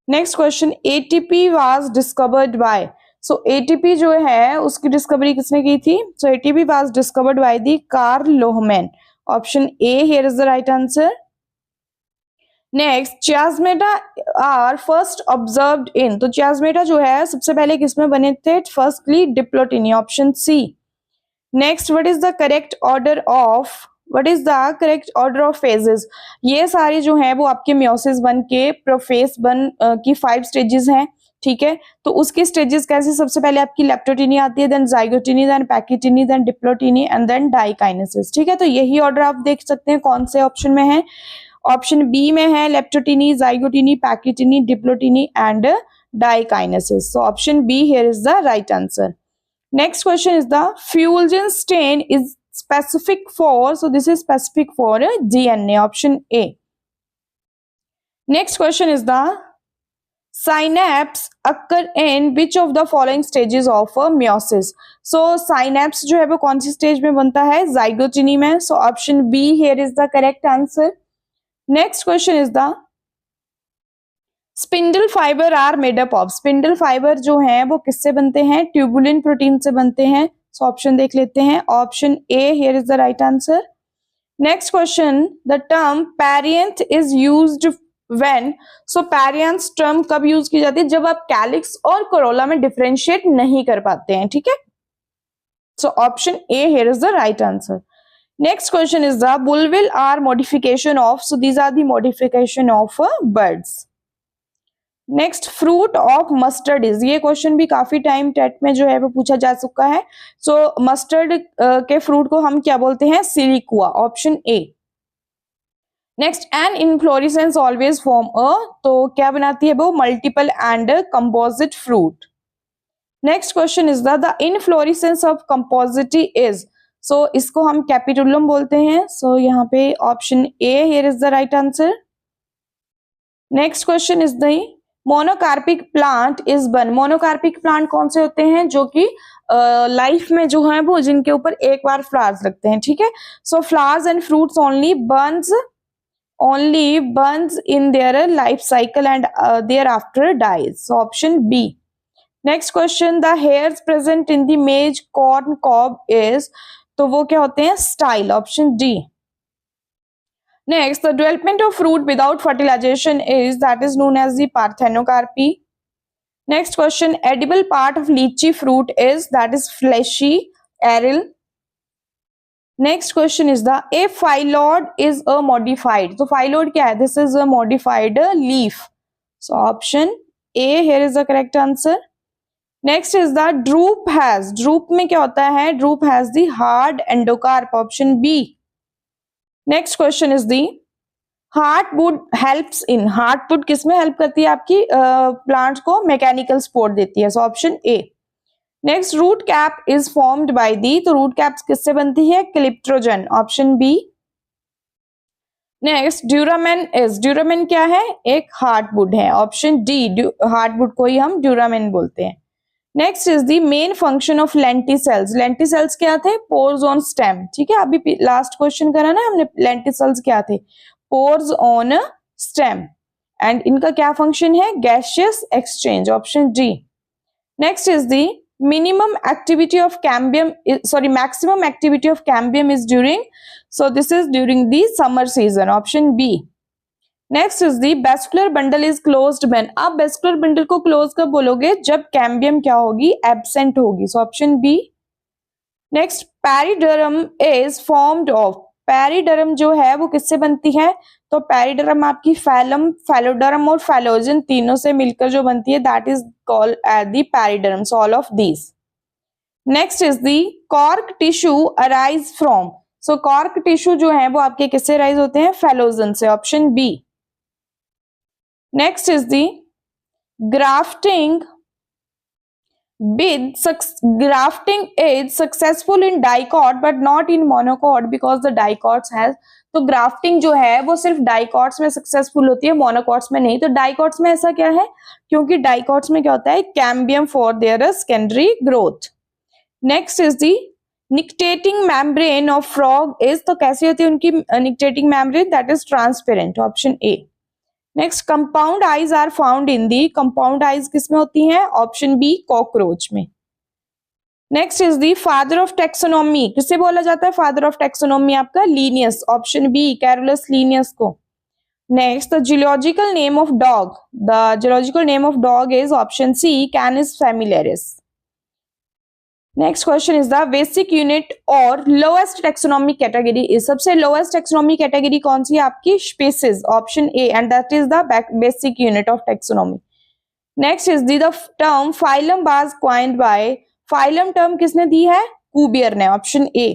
Next question, ATP was discovered by, so ATP जो है उसकी डिस्कवरी किसने की थी, so ATP was discovered by the Karl Lohmann, option A here is the right answer. Next, chiasmata are first observed in, तो chiasmata जो है सबसे पहले किसमें बने थे, firstly diplotene, option C. Next, what is the correct order of phases, ये सारी जो है वो आपके मियोसिस बन के प्रोफेस बन की 5 स्टेजेस हैं, ठीक है, तो उसकी स्टेजेस कैसे, सबसे पहले आपकी लेप्टोटिनी आती है, then zygotene, then pachytene, then diplotene and then diakinesis, ठीक है, तो यही ऑर्डर आप देख सकते हैं कौन से ऑप्शन में है, ऑप्शन बी में है leptotene, zygotene, pachytene, diplotene and diakinesis, so option B here is the right answer. Next question is the Fulgen stain is specific for, so this is specific for DNA, option A. Next question is the synapse occur in which of the following stages of meiosis, so synapse जो है वो कौन सी stage में बनता है, जाइगोटिनी में, so option B here is the correct answer. Next question is the spindle fibre are made up of, spindle fibre जो है वो किससे बनते हैं, ट्यूबुलिन प्रोटीन से बनते हैं, सो ऑप्शन देख लेते हैं, option A here is the right answer. Next question, the term perianth is used when, so perianth term कब यूज की जाती है, जब आप कैलिक्स और कोरोला में डिफरेंशिएट नहीं कर पाते हैं, ठीक है, so option A here is the right answer. Next question is the bulbil are modification of, so these are the modification of buds. Next, fruit of mustard is, ये question भी काफी टाइम टेट में जो है वो पूछा जा चुका है, सो मस्टर्ड के फ्रूट को हम क्या बोलते हैं, siliqua, option A. Next, an inflorescence always form a, तो क्या बनाती है वो, multiple and composite fruit. Next question is the inflorescence of compositae is, so इसको हम कैपिटुलम बोलते हैं, सो यहाँ पे option A here is the right answer. Next question is the monocarpic plant is bun, monocarpic plant कौन से होते हैं, जो कि लाइफ में जो है वो जिनके ऊपर एक बार फ्लावर्स लगते हैं, ठीक है, so flowers and fruits only burns in their life cycle and thereafter dies, so option B. Next question, the hairs present in the maize corn cob is, तो वो क्या होते हैं, style, option D. Next, the development of fruit without fertilization is, that is known as the parthenocarpy. Next question, edible part of lychee fruit is, that is fleshy aril. Next question is the A phyllode is a modified, तो phyllode क्या है, this is a modified leaf, so option A here is the correct answer. Next is the drupe has, drupe में क्या होता है, drupe has the hard endocarp, option B. Next question is the heartwood helps in, heartwood किसमें help करती है, आपकी plants को mechanical support देती है, so option A. Next root cap is formed by the, तो रूट कैप किससे बनती है, calyptrogen, option B. Next duramen is, duramen क्या है, एक हार्टवुड है, ऑप्शन डी, हार्टवुड को ही हम ड्यूरामेन बोलते हैं। Next is the main function of lenticels, lenticels क्या थे, पोर्स ऑन स्टेम, ठीक है, अभी लास्ट क्वेश्चन करा ना हमने, लेंटिसेल्स क्या थे, पोर्स ऑन स्टेम, एंड इनका क्या फंक्शन है, gaseous exchange, option D. Next is the minimum activity of cambium, sorry maximum activity of cambium is during, so this is during the summer season, option B. Next is the vascular bundle is closed when, आप vascular bundle को close कब बोलोगे, जब cambium क्या होगी, absent होगी, so option B. Next periderm is formed of, periderm जो है वो किससे बनती है, तो पैरिडर्म आपकी फैलम, फैलोडर्म और फैलोजन तीनों से मिलकर जो बनती है, that is called as the periderm, so all of these. Next is the cork tissue arise from, so cork tissue जो है वो आपके किससे अराइज होते हैं, फैलोजन से, option B. Next is the grafting grafting is successful in dicot but not in monocot because the dicots has, तो grafting जो है वो सिर्फ dicots में सक्सेसफुल होती है, monocots में नहीं, तो dicots में ऐसा क्या है, क्योंकि dicots में क्या होता है, cambium for their secondary growth। Next is the nictitating membrane of frog is, तो कैसी होती है उनकी nictitating membrane, that is transparent, option A। Next compound eyes are found in the, compound eyes किसमें होती हैं, ऑप्शन बी, कॉकरोच में। Next is the father of taxonomy, किससे बोला जाता है फादर ऑफ टेक्सोनॉमी, आपका Linnaeus, option B, Carolus Linnaeus को। Next the geological name of dog, the geological name of dog is option C, Canis familiaris. Next question is the basic unit और lowest taxonomy category is, सबसे lowest taxonomy category कौन सी है आपकी, species, option A, and that is the basic unit of taxonomy. Next is the term phylum was coined by, phylum term किसने दी है, Cuvier ने, option A.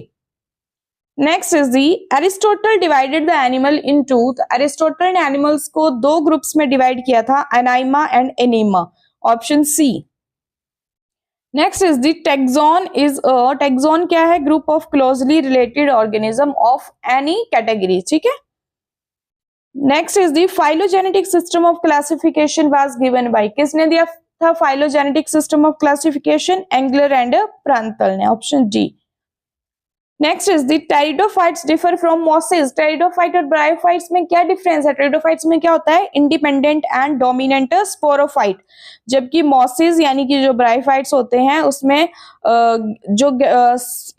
Next is the Aristotle divided the animal into, Aristotle ने animals को दो groups में divide किया था, anaima and enaima, option C. Next is the taxon is a, taxon क्या है, group of closely related organism of any category, ठीक है। Next is the phylogenetic system of classification was given by, किसने दिया था phylogenetic system of classification, Engler and Prantl ने, option D. Next is the pteridophytes differ from mosses, pteridophyte और bryophytes में क्या difference है, टेरिडोफाइट्स में क्या होता है, इंडिपेंडेंट एंड डोमिनेंट स्पोरोफाइट, जबकि मॉसेस यानी कि जो ब्रायोफाइट्स होते हैं उसमें जो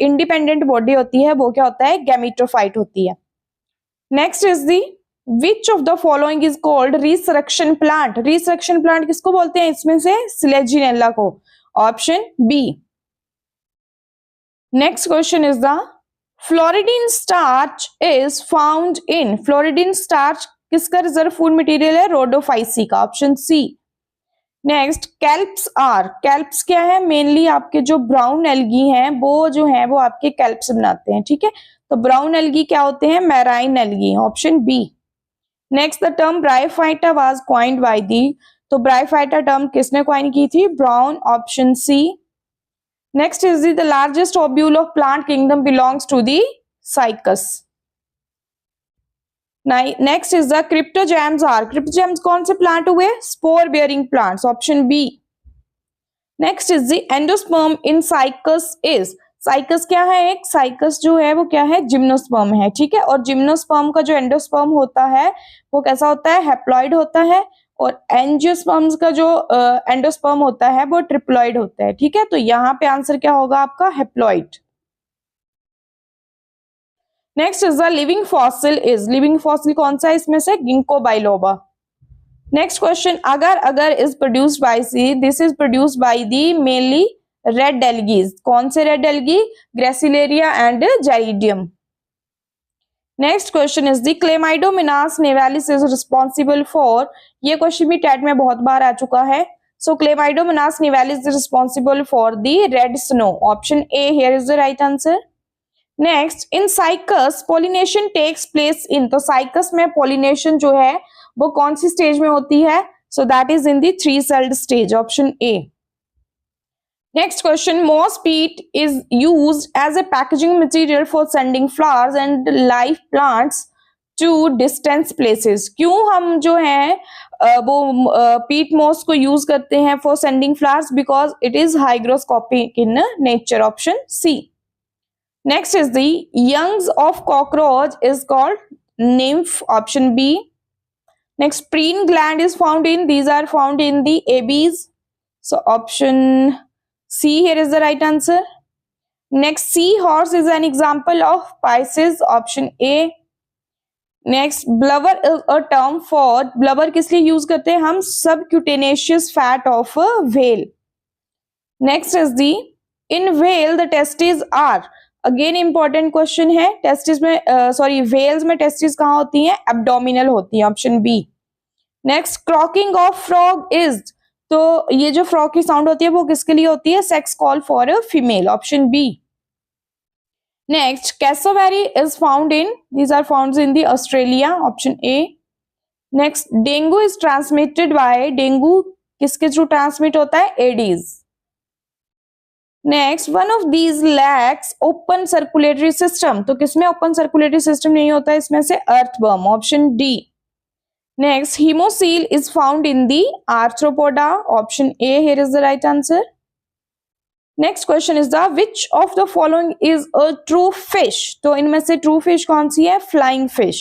इंडिपेंडेंट बॉडी होती है वो क्या होता है, गैमेटोफाइट होती है। Next is the which of the following is called resurrection plant, resurrection plant किसको बोलते हैं, इसमें से सिलेजिनेला को, option B. Next question is the Floridine starch is found in, Floridine starch किसका रिजर्व फूड मटेरियल है, रोडोफाइसी का, option C. Next kelps are, kelps क्या है, मेनली आपके जो ब्राउन एल्गी हैं वो जो है वो आपके कैल्प्स बनाते हैं, ठीक है, तो ब्राउन एल्गी क्या होते हैं, marine algae, option B. Next the term Bryophyta was coined by the, तो ब्रायोफाइटा टर्म किसने कॉइन की थी, Brown, option C. Next is the largest ovule of plant kingdom belongs to the cycas. Next is the cryptogams are, cryptogams कौन से plant हुए, spore bearing plants, option B। Next is the endosperm in cycas is, cycas क्या है, एक cycas जो है वो क्या है, जिम्नोस्पर्म है, ठीक है, और जिम्नोस्पर्म का जो एंडोस्पर्म होता है वो कैसा होता है, हैप्लॉइड होता है, और एंजियोस्पर्म्स का जो एंडोस्पर्म होता है वो ट्रिप्लॉइड होता है, ठीक है, तो यहाँ पे आंसर क्या होगा आपका, haploid. Next is the living fossil is, living fossil कौन सा है इसमें से, ginkgo biloba. Next question agar agar is produced by C, this is produced by the mainly red algae, कौन से red algae, Gracilaria and Gelidium, next question is the Chlamydomonas nivalis is responsible for, ये question भी TET में बहुत बार आ चुका है. So Chlamydomonas nivalis is responsible for the red snow. Option A here is the right answer. Next, in Cycas pollination takes place in, तो Cycas में पॉलिनेशन जो है वो कौन सी स्टेज में होती है? So that is in the 3 sailed stage. Option A. Next question, moss peat is used as a packaging material for sending flowers and live plants to distant places. क्यों हम जो है वो peat moss को use करते हैं for sending flowers? Because it is hygroscopic in nature. Option C. Next is the youngs of cockroach is called nymph. Option B. Next, preen gland is found in, these are found in the ABs. So option C here is the right answer. Next, seahorse is an example of Pisces. Option A. Next, blubber is a term for, blubber किस लिए use करते हैं हम? Subcutaneous fat of a whale. Next is the, in whale the testes are, again important question है. testes में whales में testes कहाँ होती हैं? abdominal होती हैं. Option B. Next, croaking of frog is, तो ये जो फ्रॉग की साउंड होती है वो किसके लिए होती है? Sex call for a female. Option B. Next, cassowary is found in, these are found in the Australia. Option A. Next, dengue is transmitted by, dengue किसके थ्रू ट्रांसमिट होता है? Aedes. Next, one of these lacks open circulatory system, तो किसमें open circulatory system नहीं होता है? इसमें से earthworm. Option D. Next, hemocoel is found in the arthropoda. Option A here is the right answer. Next question is the, which of the following is a true fish? तो इनमें से true fish कौन सी है? Flying fish.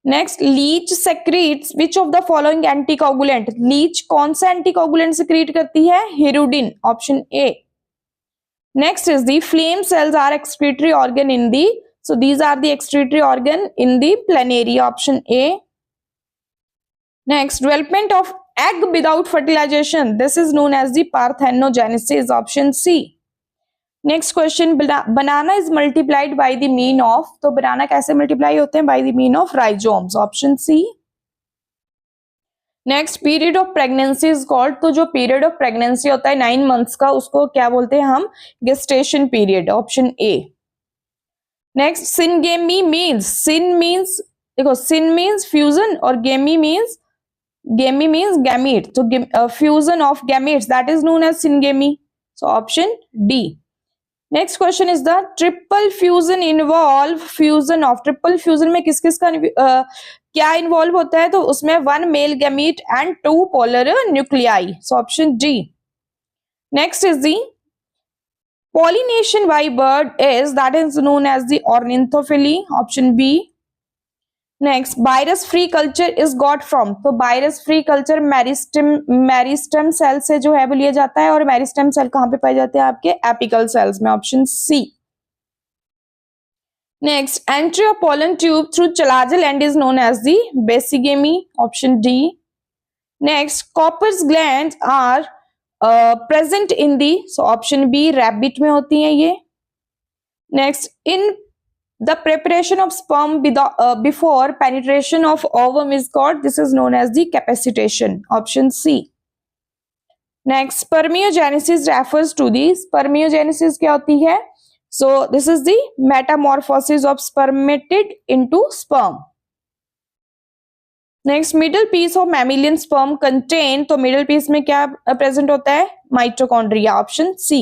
Next, leech secretes which of the following anticoagulant? Leech कौन सा anticoagulant secrete करती है? Hirudin. Option A. Next is the, flame cells are excretory organ in the, so these are the excretory organ in the planaria. Option A. Next, development of egg without fertilization, this is known as the parthenogenesis. Option C. Next question, banana is multiplied by the mean of, तो banana कैसे multiply होते हैं? By the mean of rhizomes. Option C. Next, period of pregnancy is called, तो जो period of pregnancy होता है 9 months का, उसको क्या बोलते हैं हम? Gestation period. Option A. Next, syngamy means, sin means, देखो sin means fusion और gamete means gamete, so fusion of gametes, that is known as syngamy. So option D. Next question is the, triple fusion involve fusion of, triple fusion में किस किस का क्या involve होता है? तो उसमें 1 male gamete and 2 polar nuclei. So option D. Next is the, pollination by bird is, that is known as the ornithophily. Option B. Next, virus free culture is got from, तो virus free culture meristem cell से जो है वो लिया जाता है, और meristem cell कहाँ पे पाए जाते हैं? आपके एपिकल सेल्स में. Option C. Next, entry of pollen tube through chalazal end is known as the basigamy. Option D. Next, Cowper's glands are present in the, so option B, rabbit में होती हैं ये. Next, in the preparation of sperm before penetration of ovum is called, this is known as the capacitation. Option C. Next, spermiogenesis refers to the, spermiogenesis क्या होती है? So this is the metamorphosis of spermatid into sperm. Next, middle piece of mammalian sperm contain, तो middle piece में क्या present होता है? Mitochondria. Option C.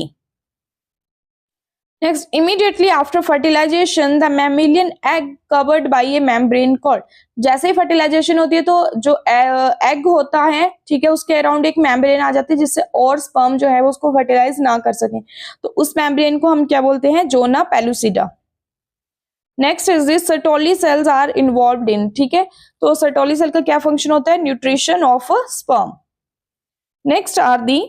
Next, immediately after fertilization, the mammalian egg covered by a membrane called, जैसे ही fertilization होती है तो जो egg होता है, ठीक है, उसके अराउंड एक membrane आ जाती है जिससे और sperm जो है वो उसको fertilize ना कर सके, तो उस membrane को हम क्या बोलते हैं? Zona pellucida. Next is this, Sertoli cells are involved in, ठीक है, तो Sertoli cell का क्या function होता है? Nutrition of sperm. Next are the,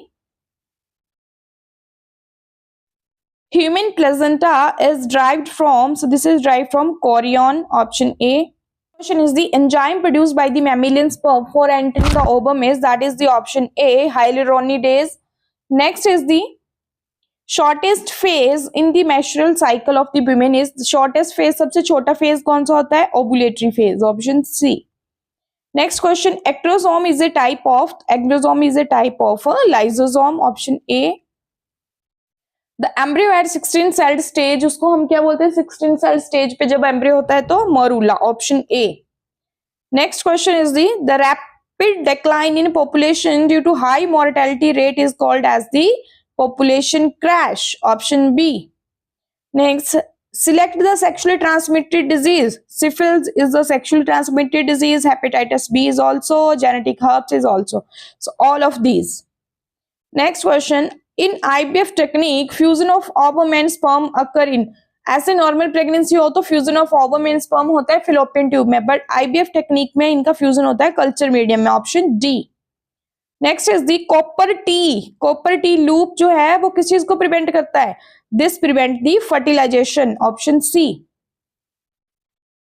human placenta is derived from, so this is derived from chorion. Option A. Question is the enzyme produced by the mammalian sperm for entering the ovum is, that is the option A, hyaluronidase. Next is the shortest phase in the menstrual cycle of the women is, shortest phase सबसे छोटा phase कौन सा होता है? Ovulatory phase, option C. Next question, acrosome is a type of lysozyme, option A. The embryo at 16 celled stage, उसको हम क्या बोलते हैं? 16 सेल्ड स्टेज पे जब एम्ब्रियो होता है तो morula, option A. Next question is the rapid decline in population due to high mortality rate is called as the population crash, option B. Next, select the sexually transmitted disease. Syphilis is the sexually transmitted disease. Hepatitis B is also. Genetic herpes is also. So all of these. Next question, in IVF technique, fusion of ovum and sperm occur in, ऐसे normal pregnancy हो तो fusion of ovum and sperm होता है fallopian tube में, but IVF technique में इनका fusion होता है कल्चर मीडियम में, option D. Next is the copper T loop जो है वो किस चीज को प्रिवेंट करता है? This prevent the fertilisation, option C.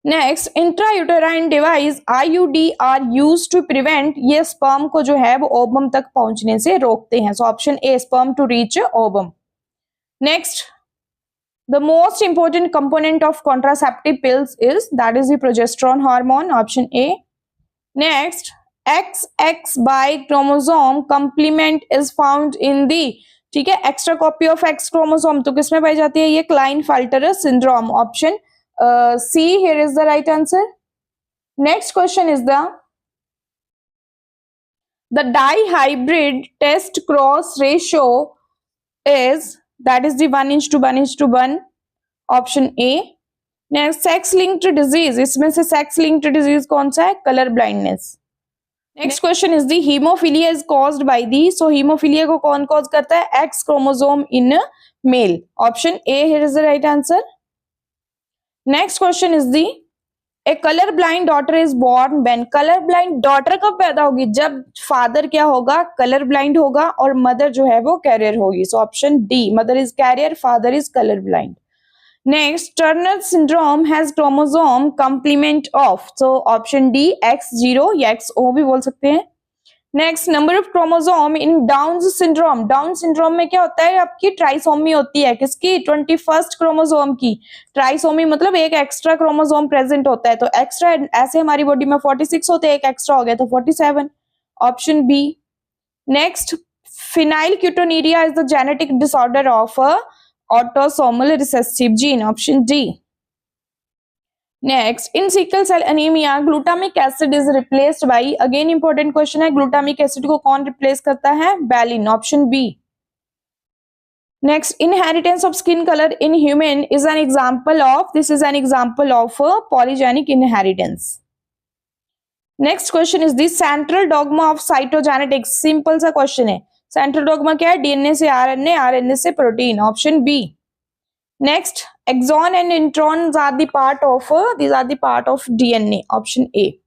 Next, intrauterine device IUD are used to prevent, ये स्पर्म को जो है वो ओवम तक पहुंचने से रोकते हैं, so option A, sperm to reach ovum. Next, the most important component of contraceptive pills is, that is the progesterone hormone, option A. Next, XX by chromosome complement is found in the, ठीक है, extra copy of X chromosome तो किसमें पाई जाती है? ये Klinefelter syndrome, option C here is the right answer. Next question is the dihybrid test cross ratio is, that is the 1:1:1, option A. Next, sex linked disease, इसमें से sex linked disease कौन सा है? Colour blindness. Next question is the haemophilia is caused by the, so haemophilia को कौन cause करता है? X chromosome in male, option A here is the right answer. Next question is the a colour blind daughter is born when, colour blind daughter कब पैदा होगी? जब father क्या होगा? कलर ब्लाइंड होगा और मदर जो है वो कैरियर होगी, so option D, mother is carrier, father is colour blind. Next, Turner syndrome has chromosome complement of, so option D, X0 या XO भी बोल सकते हैं। Next, number of chromosome in Down syndrome, Down syndrome में क्या होता है? आपकी ट्राइसोमी होती है, किसकी? 21st क्रोमोसोम की। ट्राइसोमी मतलब एक एक्स्ट्रा क्रोमोसोम प्रेजेंट होता है, तो एक्स्ट्रा, ऐसे हमारी बॉडी में 46 होते हैं, एक एक्स्ट्रा हो गया तो 47, option B. Next, phenylketonuria is the genetic disorder of a autosomal recessive gene, option D. Next, in sickle cell anemia glutamic acid is replaced by, again important question है, glutamic acid को कौन replace करता है? valine, option B. Next, inheritance of skin color in human is an example of, this is an example of a polygenic inheritance. Next question is the central dogma of cytogenetics, simple सा question है, central dogma क्या है? DNA से RNA, RNA से protein, option B. Next, exon and introns are the part of, these are the part of DNA, option A.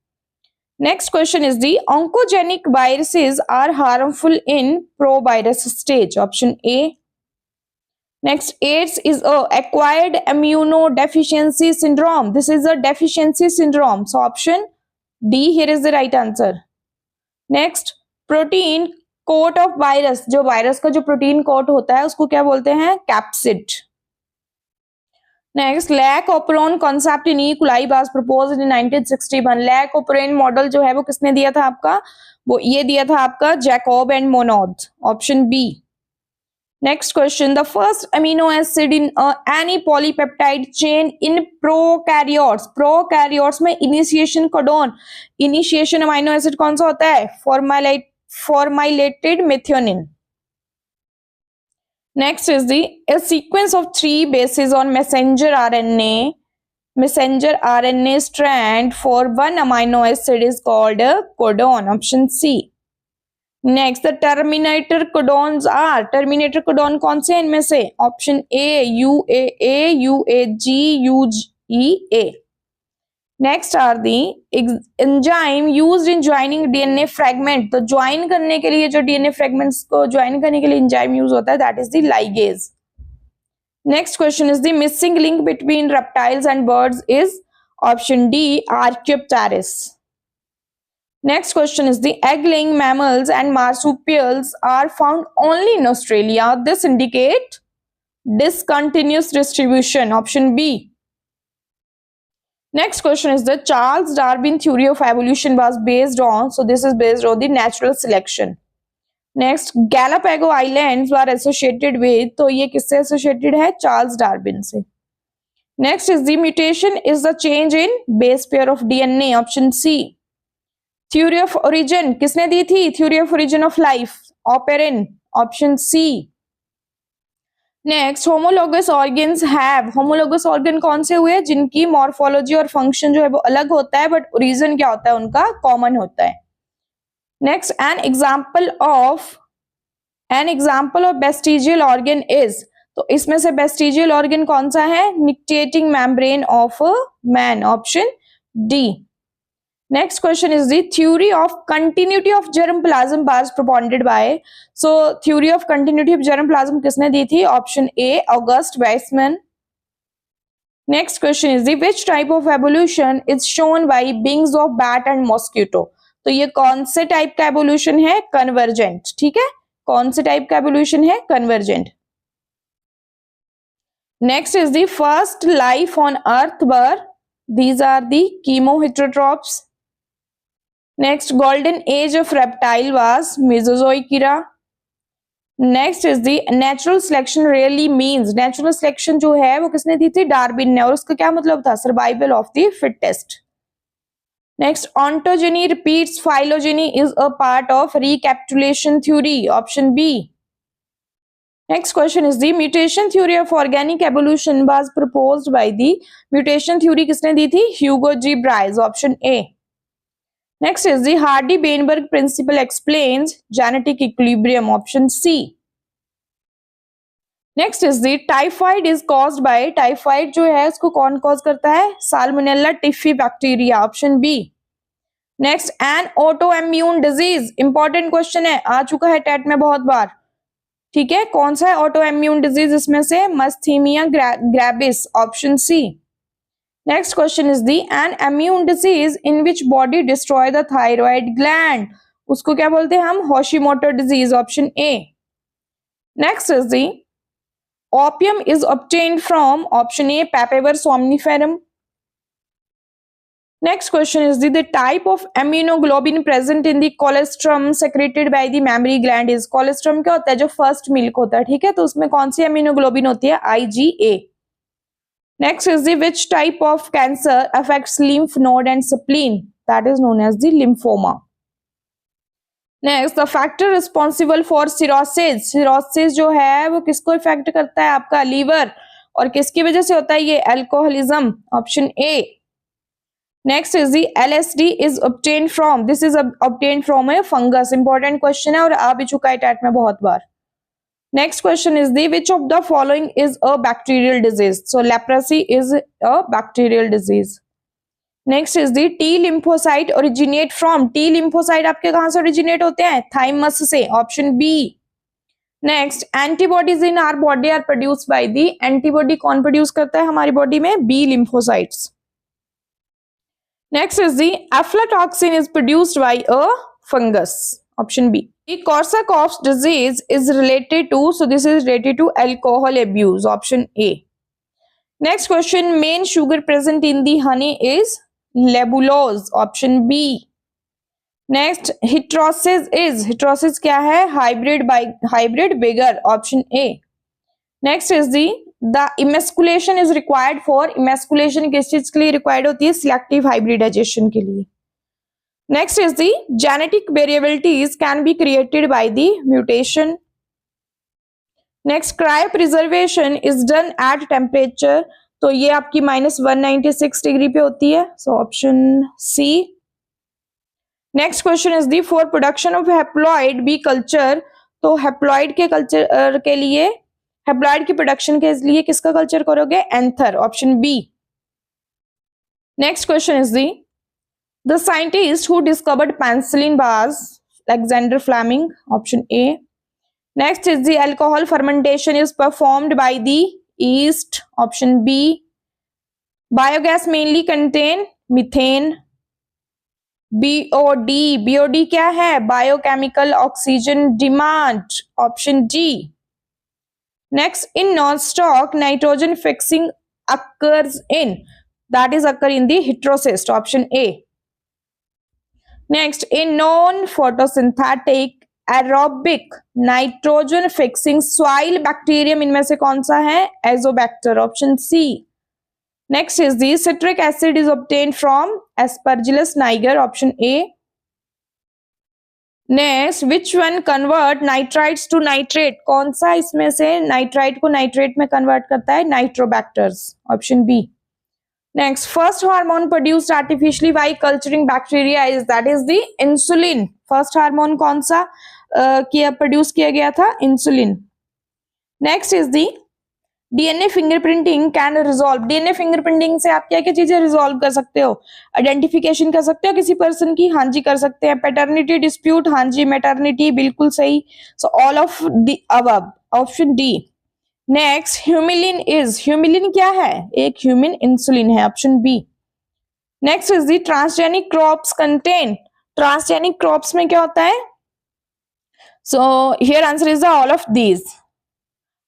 Next question is the oncogenic viruses are harmful in provirus stage, option A. Next, AIDS is a acquired immunodeficiency syndrome, this is a deficiency syndrome, so option D here is the right answer. Next, protein coat of virus, जो virus का जो protein coat होता है उसको क्या बोलते हैं? Capsid. Next, lac operon concept in E coli was proposed in 1961, lac operon model जो है वो किसने दिया था आपका? वो ये दिया था आपका Jacob and Monod, option B. Next question, the first amino acid in any polypeptide chain in prokaryotes, prokaryotes में initiation codon, initiation amino acid कौन सा होता है? Formilated methionine. Next is a sequence of 3 bases on messenger RNA strand for one amino acid is called a codon, option C. Next, the terminator codons are, terminator codon कौन से इनमें से? Option A, UAA, UAG, UGA. Next are the enzyme used in joining DNA fragment, तो join करने के लिए जो DNA fragments को ज्वाइन करने के लिए एंजाइम यूज होता है, that is the ligase. Next question is the missing link between reptiles and birds is, option D, Archaeopteryx. Next question is the egg laying mammals and marsupials are found only in Australia, this indicate, Discontinuous distribution, option B. Next question is the Charles Darwin theory of evolution was based on, so this is based on the natural selection. Next, Galapagos Islands were associated with, तो ये किससे associated है? Charles Darwin से. Next is the mutation is the change in base pair of DNA, option C. Theory of origin किसने दी थी? Theory of origin of life, Oparin, option C. Next, homologous organs have, homologous organ कौन से हुए? जिनकी morphology और function जो है वो अलग होता है बट रीजन क्या होता है उनका? कॉमन होता है. Next, an example of vestigial organ is, तो इसमें से वेस्टिजियल ऑर्गन कौन सा है? Nictitating membrane of man, option D. Next question is the theory of continuity of germplasm was propounded by. So theory of continuity of germplasm किसने दी थी? Option A, August Weismann. Next question is the which type of evolution is shown by wings of bat and mosquito. तो ये कौन से type का evolution है? Convergent. ठीक है, कौन से टाइप का एवोल्यूशन है? Convergent. Next is the first life on earth were, these are the chemoheterotrophs. Next, golden age of reptile was Mesozoic era. Next is the natural selection really means, natural selection जो है वो किसने दी थी? Darwin ने. और उसका क्या मतलब था? Survival of the fittest. Next, ontogeny repeats phylogeny is a part of recapitulation theory, option B. Next question is the mutation theory of organic evolution was proposed by the, mutation theory किसने दी थी? Hugo G. Bryce, option A. Next is the Hardy-Weinberg principle explains genetic equilibrium, option C. Next is the typhoid is caused by, typhoid जो है उसको कौन cause करता है? Salmonella typhi bacteria, option B. Next, an autoimmune disease, important question है, आ चुका है TET में बहुत बार. ठीक है, कौन सा है autoimmune disease इसमें से? Myasthenia gravis, option C. Next question is the an immune disease in which body destroy the thyroid gland, उसको क्या बोलते हैं हम? Hashimoto disease, option A. Next is the opium is obtained from, option A, Papaver somniferum. Next question is the type of immunoglobulin present in the colostrum secreted by the mammary gland is, colostrum क्या होता है? जो first milk होता है. ठीक है, तो उसमें कौन सी immunoglobulin होती है? IgA. Next is the which type of cancer affects lymph node and spleen, that is known as the lymphoma. Next, the factor responsible for cirrhosis, cirrhosis जो है वो किसको इफेक्ट करता है? आपका लीवर. और किसकी वजह से होता है ये? Alcoholism, option A. Next is the LSD is obtained from, this is obtained from a fungus, important question है और आ भी चुका है टैट में बहुत बार. Next question is the which of the following is a bacterial disease, so leprosy is a bacterial disease. Next is the T lymphocyte originate from, T lymphocyte आपके कहां से originate होते हैं? Thymus से, option B. Next, antibodies in our body are produced by the, antibody कौन produce करता है हमारी body में? B lymphocytes. Next is the aflatoxin is produced by a fungus, option B. The Korsakoff's disease is related to, so this is related to alcohol abuse, option A. Next question, main sugar present in the honey is levulose, option B. Next, heterosis is, heterosis क्या है? hybrid bigger, option A. Next is the emasculation is required for, emasculation किस चीज के लिए required होती है? selective hybridization के लिए. Next is the genetic variabilities can be created by the mutation. Next, cryopreservation is done at temperature, तो ये आपकी -196 डिग्री पे होती है, so option C. Next question is the for production of haploid B culture, तो haploid के culture के लिए, haploid की प्रोडक्शन के लिए किसका कल्चर करोगे? Anther, option B. Next question is the scientist who discovered penicillin was Alexander Fleming, option A. Next is the alcohol fermentation is performed by the yeast, option B. Biogas mainly contain methane. BOD क्या है? Biochemical oxygen demand, option D. Next, in non-stock, nitrogen fixing occurs in, that is occur in the heterocyst, option A. Next, in non-photosynthetic aerobic nitrogen fixing soil bacterium इनमें से कौन सा है? Azobacter, option C. Next is the citric acid is obtained from Aspergillus niger, option A. Next which one convert nitrites to nitrate, कौन सा इसमें से nitrite को नाइट्रेट में कन्वर्ट करता है? Nitrobacters, option B. Next, first hormone produced artificially by culturing bacteria is, that is the insulin. First hormone कौन सा प्रोड्यूस किया गया था? Insulin. Next is the DNA fingerprinting can resolve. DNA fingerprinting से आप क्या क्या चीजें रिजॉल्व कर सकते हो? आइडेंटिफिकेशन कर सकते हो किसी पर्सन की, हाँ जी कर सकते हैं. पैटर्निटी डिस्प्यूट, हाँ जी. मैटरनिटी, बिल्कुल सही. So all of the above, option D. Next, Humulin is, Humulin क्या है? एक ह्यूमन इंसुलिन है, option B. Next is the transgenic crops contain, transgenic crops में क्या होता है? So here answer is the all of these.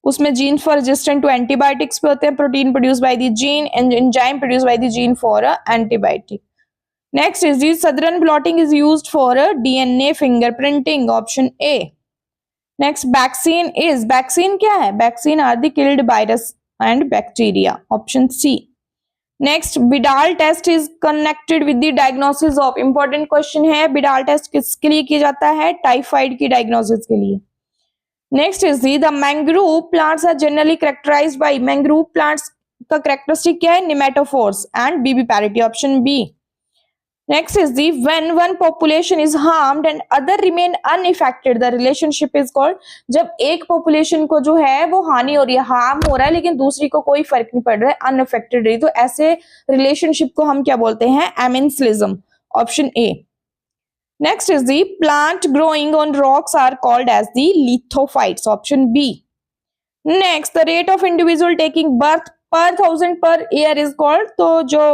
उसमें gene for resistant to antibiotics पे होते हैं, protein produce by the gene and enzyme produce by the gene for antibiotic. Next is the Southern blotting is used for DNA fingerprinting, option A. Next, vaccine is, vaccine क्या है? Vaccine are the killed virus and bacteria, option C. Next, Widal test is connected with the diagnosis of, important question है. Widal test किसके लिए किया जाता है? Typhoid की diagnosis के लिए. Next is the the mangrove plants are generally characterised by, mangrove plants का कैरेक्टरिस्टिक क्या है? Pneumatophores and viviparity, option B. Next is the when one population is harmed and other remain unaffected, the relationship is called. जब एक population को जो है वो हानि हो रही है, हार्म हो रहा है, लेकिन दूसरी को कोई फर्क नहीं पड़ रहा है, अनअफेक्टेड रही, तो ऐसे रिलेशनशिप को हम क्या बोलते हैं? Amensalism, option A. Next is the plant growing on rocks are called as the lithophytes, option B. Next, the rate of individual taking birth per 1000 per year is called, तो जो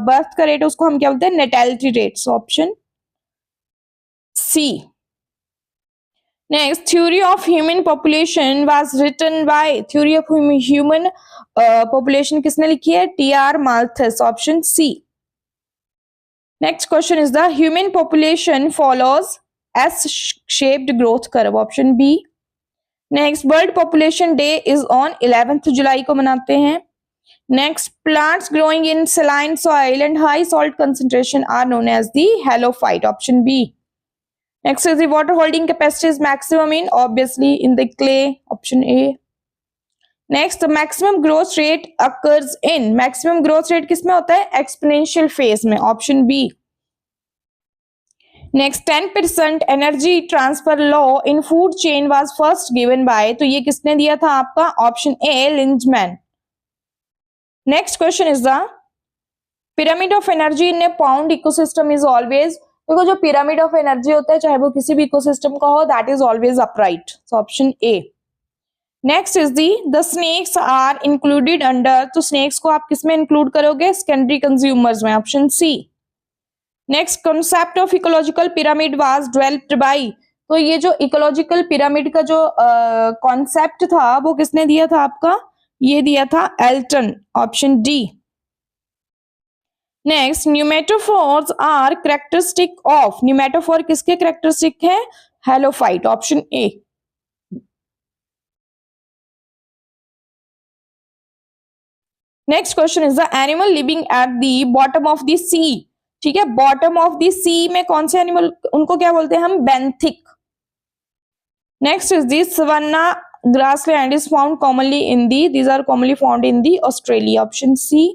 birth का rate है उसको हम क्या बोलते हैं? natality rate, so option C. Next, theory of human population was written by, theory of human population किसने लिखी है? T.R. Malthus, option C. Next question is the human population follows S-shaped growth curve, option B. Next, World Population Day is on 11th जुलाई को मनाते हैं. Next, plants growing in saline soil and high salt concentration are known as the halophyte, option B. Next is the water holding capacity is maximum in, obviously in the clay, option A. Next, the maximum growth rate occurs in, maximum growth rate किसमें होता है? Exponential phase में, option B. Next, 10% energy transfer law in food chain was first given by, तो ये किसने दिया था आपका? Option A, Lindeman. Next question is the pyramid of energy in a pond ecosystem is always, देखो जो pyramid of energy होता है चाहे वो किसी भी इकोसिस्टम का हो, that is always upright, so option A. Next is the snakes are included under, तो स्नेक्स को आप किसमें इंक्लूड करोगे? सेकेंडरी कंज्यूमर्स में, option C. Next, concept of ecological pyramid was developed by, तो ये जो इकोलॉजिकल पिरामिड का जो कॉन्सेप्ट था वो किसने दिया था आपका? ये दिया था Elton, option D. Next, pneumatophores are characteristic of, pneumatophore किसके कैरेक्टरिस्टिक है? Halophyte, option A. Next question is the animal living at the bottom of the sea, ठीक है, बॉटम ऑफ द सी में कौन से एनिमल, उनको क्या बोलते हैं हम? Benthic. Next is the savanna grassland is found commonly in the, these are commonly found in the Australia, option C.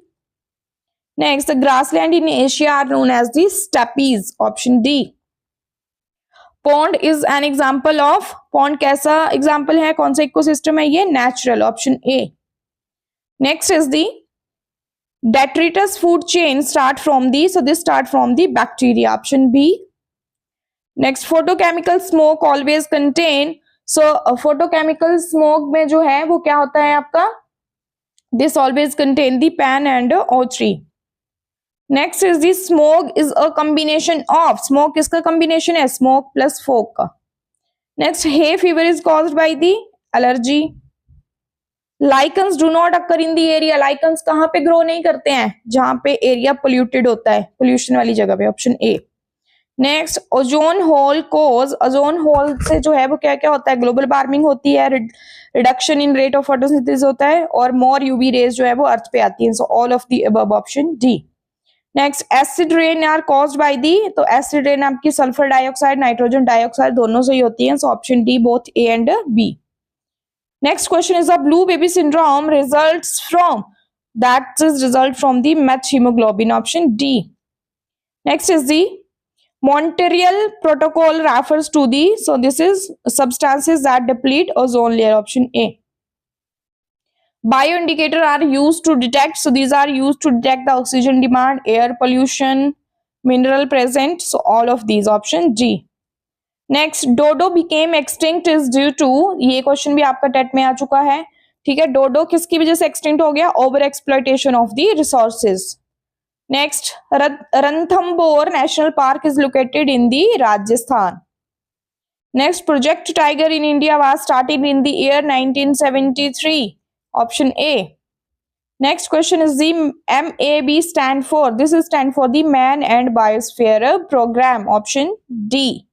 Next, the grassland in Asia are known as the steppes, option D. Pond is an example of, pond कैसा example है, कौन सा ecosystem है ये? Natural, option A. Next is the detritus food chain start from the, so this start from the bacteria, option B. Next, photochemical smoke always contain, so photochemical smoke में जो है वो क्या होता है आपका? This always contain the pan and O3. Next is the smoke is a combination of, smoke किसका combination है? Smoke plus fog का. Next, hay fever is caused by the allergy. Lichens do not occur in the area, lichens कहाँ पे grow नहीं करते हैं, जहां पे एरिया पोल्यूटेड होता है, पोल्यूशन वाली जगह पे, option A. Next, ozone hole cause, ozone hole से जो है वो क्या क्या होता है, ग्लोबल वार्मिंग होती है, reduction in rate of photosynthesis होता है, और मोर यूवी रेज जो है वो अर्थ पे आती है। So all of the above, option D. Next, acid rain are caused by the, तो एसिड रेन आपकी सल्फर डाइऑक्साइड, नाइट्रोजन डाइऑक्साइड दोनों से ही होती है। So option D, both A and B. Next question is, the blue baby syndrome results from, that is result from the methemoglobin, option D. Next is the Montreal Protocol refers to the, so this is substances that deplete ozone layer, option A. Bioindicator are used to detect, so these are used to detect the oxygen demand, air pollution, mineral present, so all of these, option G. Next, dodo became extinct is due to, ये question भी आपका TET में आ चुका है, ठीक है। डोडो किसकी वजह से एक्सटिंक्ट हो गया, over exploitation of the resources. Next, Ranthambore National Park is located in the Rajasthan. Next, Project Tiger in India was started in the year 1973, option A. Next question is the MAB stand for, this is stand for the Man and Biosphere Programme, option D.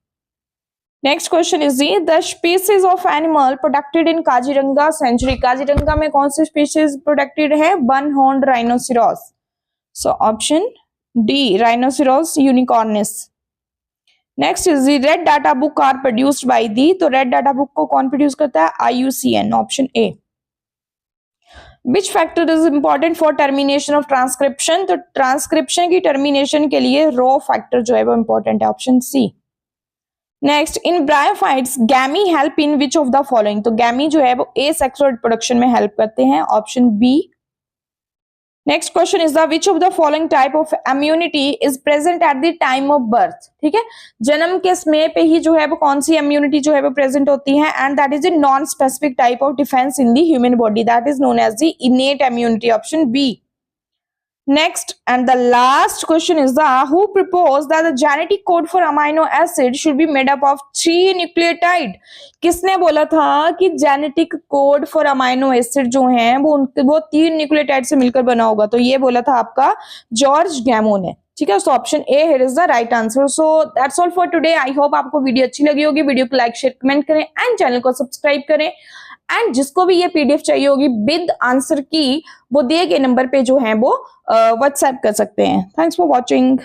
Next question is the species of animal protected in Kaziranga sanctuary, Kaziranga में कौन सी species protected है, one horned राइनोसिरोस, so option D, rhinoceros unicornis. Next is red data book are produced by the, तो red data book को कौन produce करता है, IUCN, option A. Which factor is important for termination of transcription, तो transcription की termination के लिए rho factor जो है वो इंपॉर्टेंट है, option C. Next, in bryophytes gemmae help in which of the following, तो गैमी जो है वो एसेक्सुअल रिप्रोडक्शन में हेल्प करते हैं, option B. Next question is the which of the following type of immunity is present at the time of birth, ठीक है, जन्म के समय पे ही जो है वो कौन सी इम्यूनिटी जो है वो प्रेजेंट होती है, and that is a non specific type of defence in the human body, that is known as the innate immunity, option B. Next and the last question is who proposed that the genetic code for amino acid should be made up of 3 nucleotide? किसने बोला था कि genetic code for amino acid जो हैं वो 3 nucleotide से मिलकर बना होगा, तो ये बोला था आपका जॉर्ज गैमो ने, ठीक है। So option A here is the right answer. So that's all for today. I hope आपको वीडियो अच्छी लगी होगी। वीडियो को लाइक शेयर कमेंट करें एंड चैनल को सब्सक्राइब करें, एंड जिसको भी ये PDF चाहिए होगी विद आंसर की, वो दिए गए नंबर पे जो है वो व्हाट्सएप कर सकते हैं। Thanks for watching.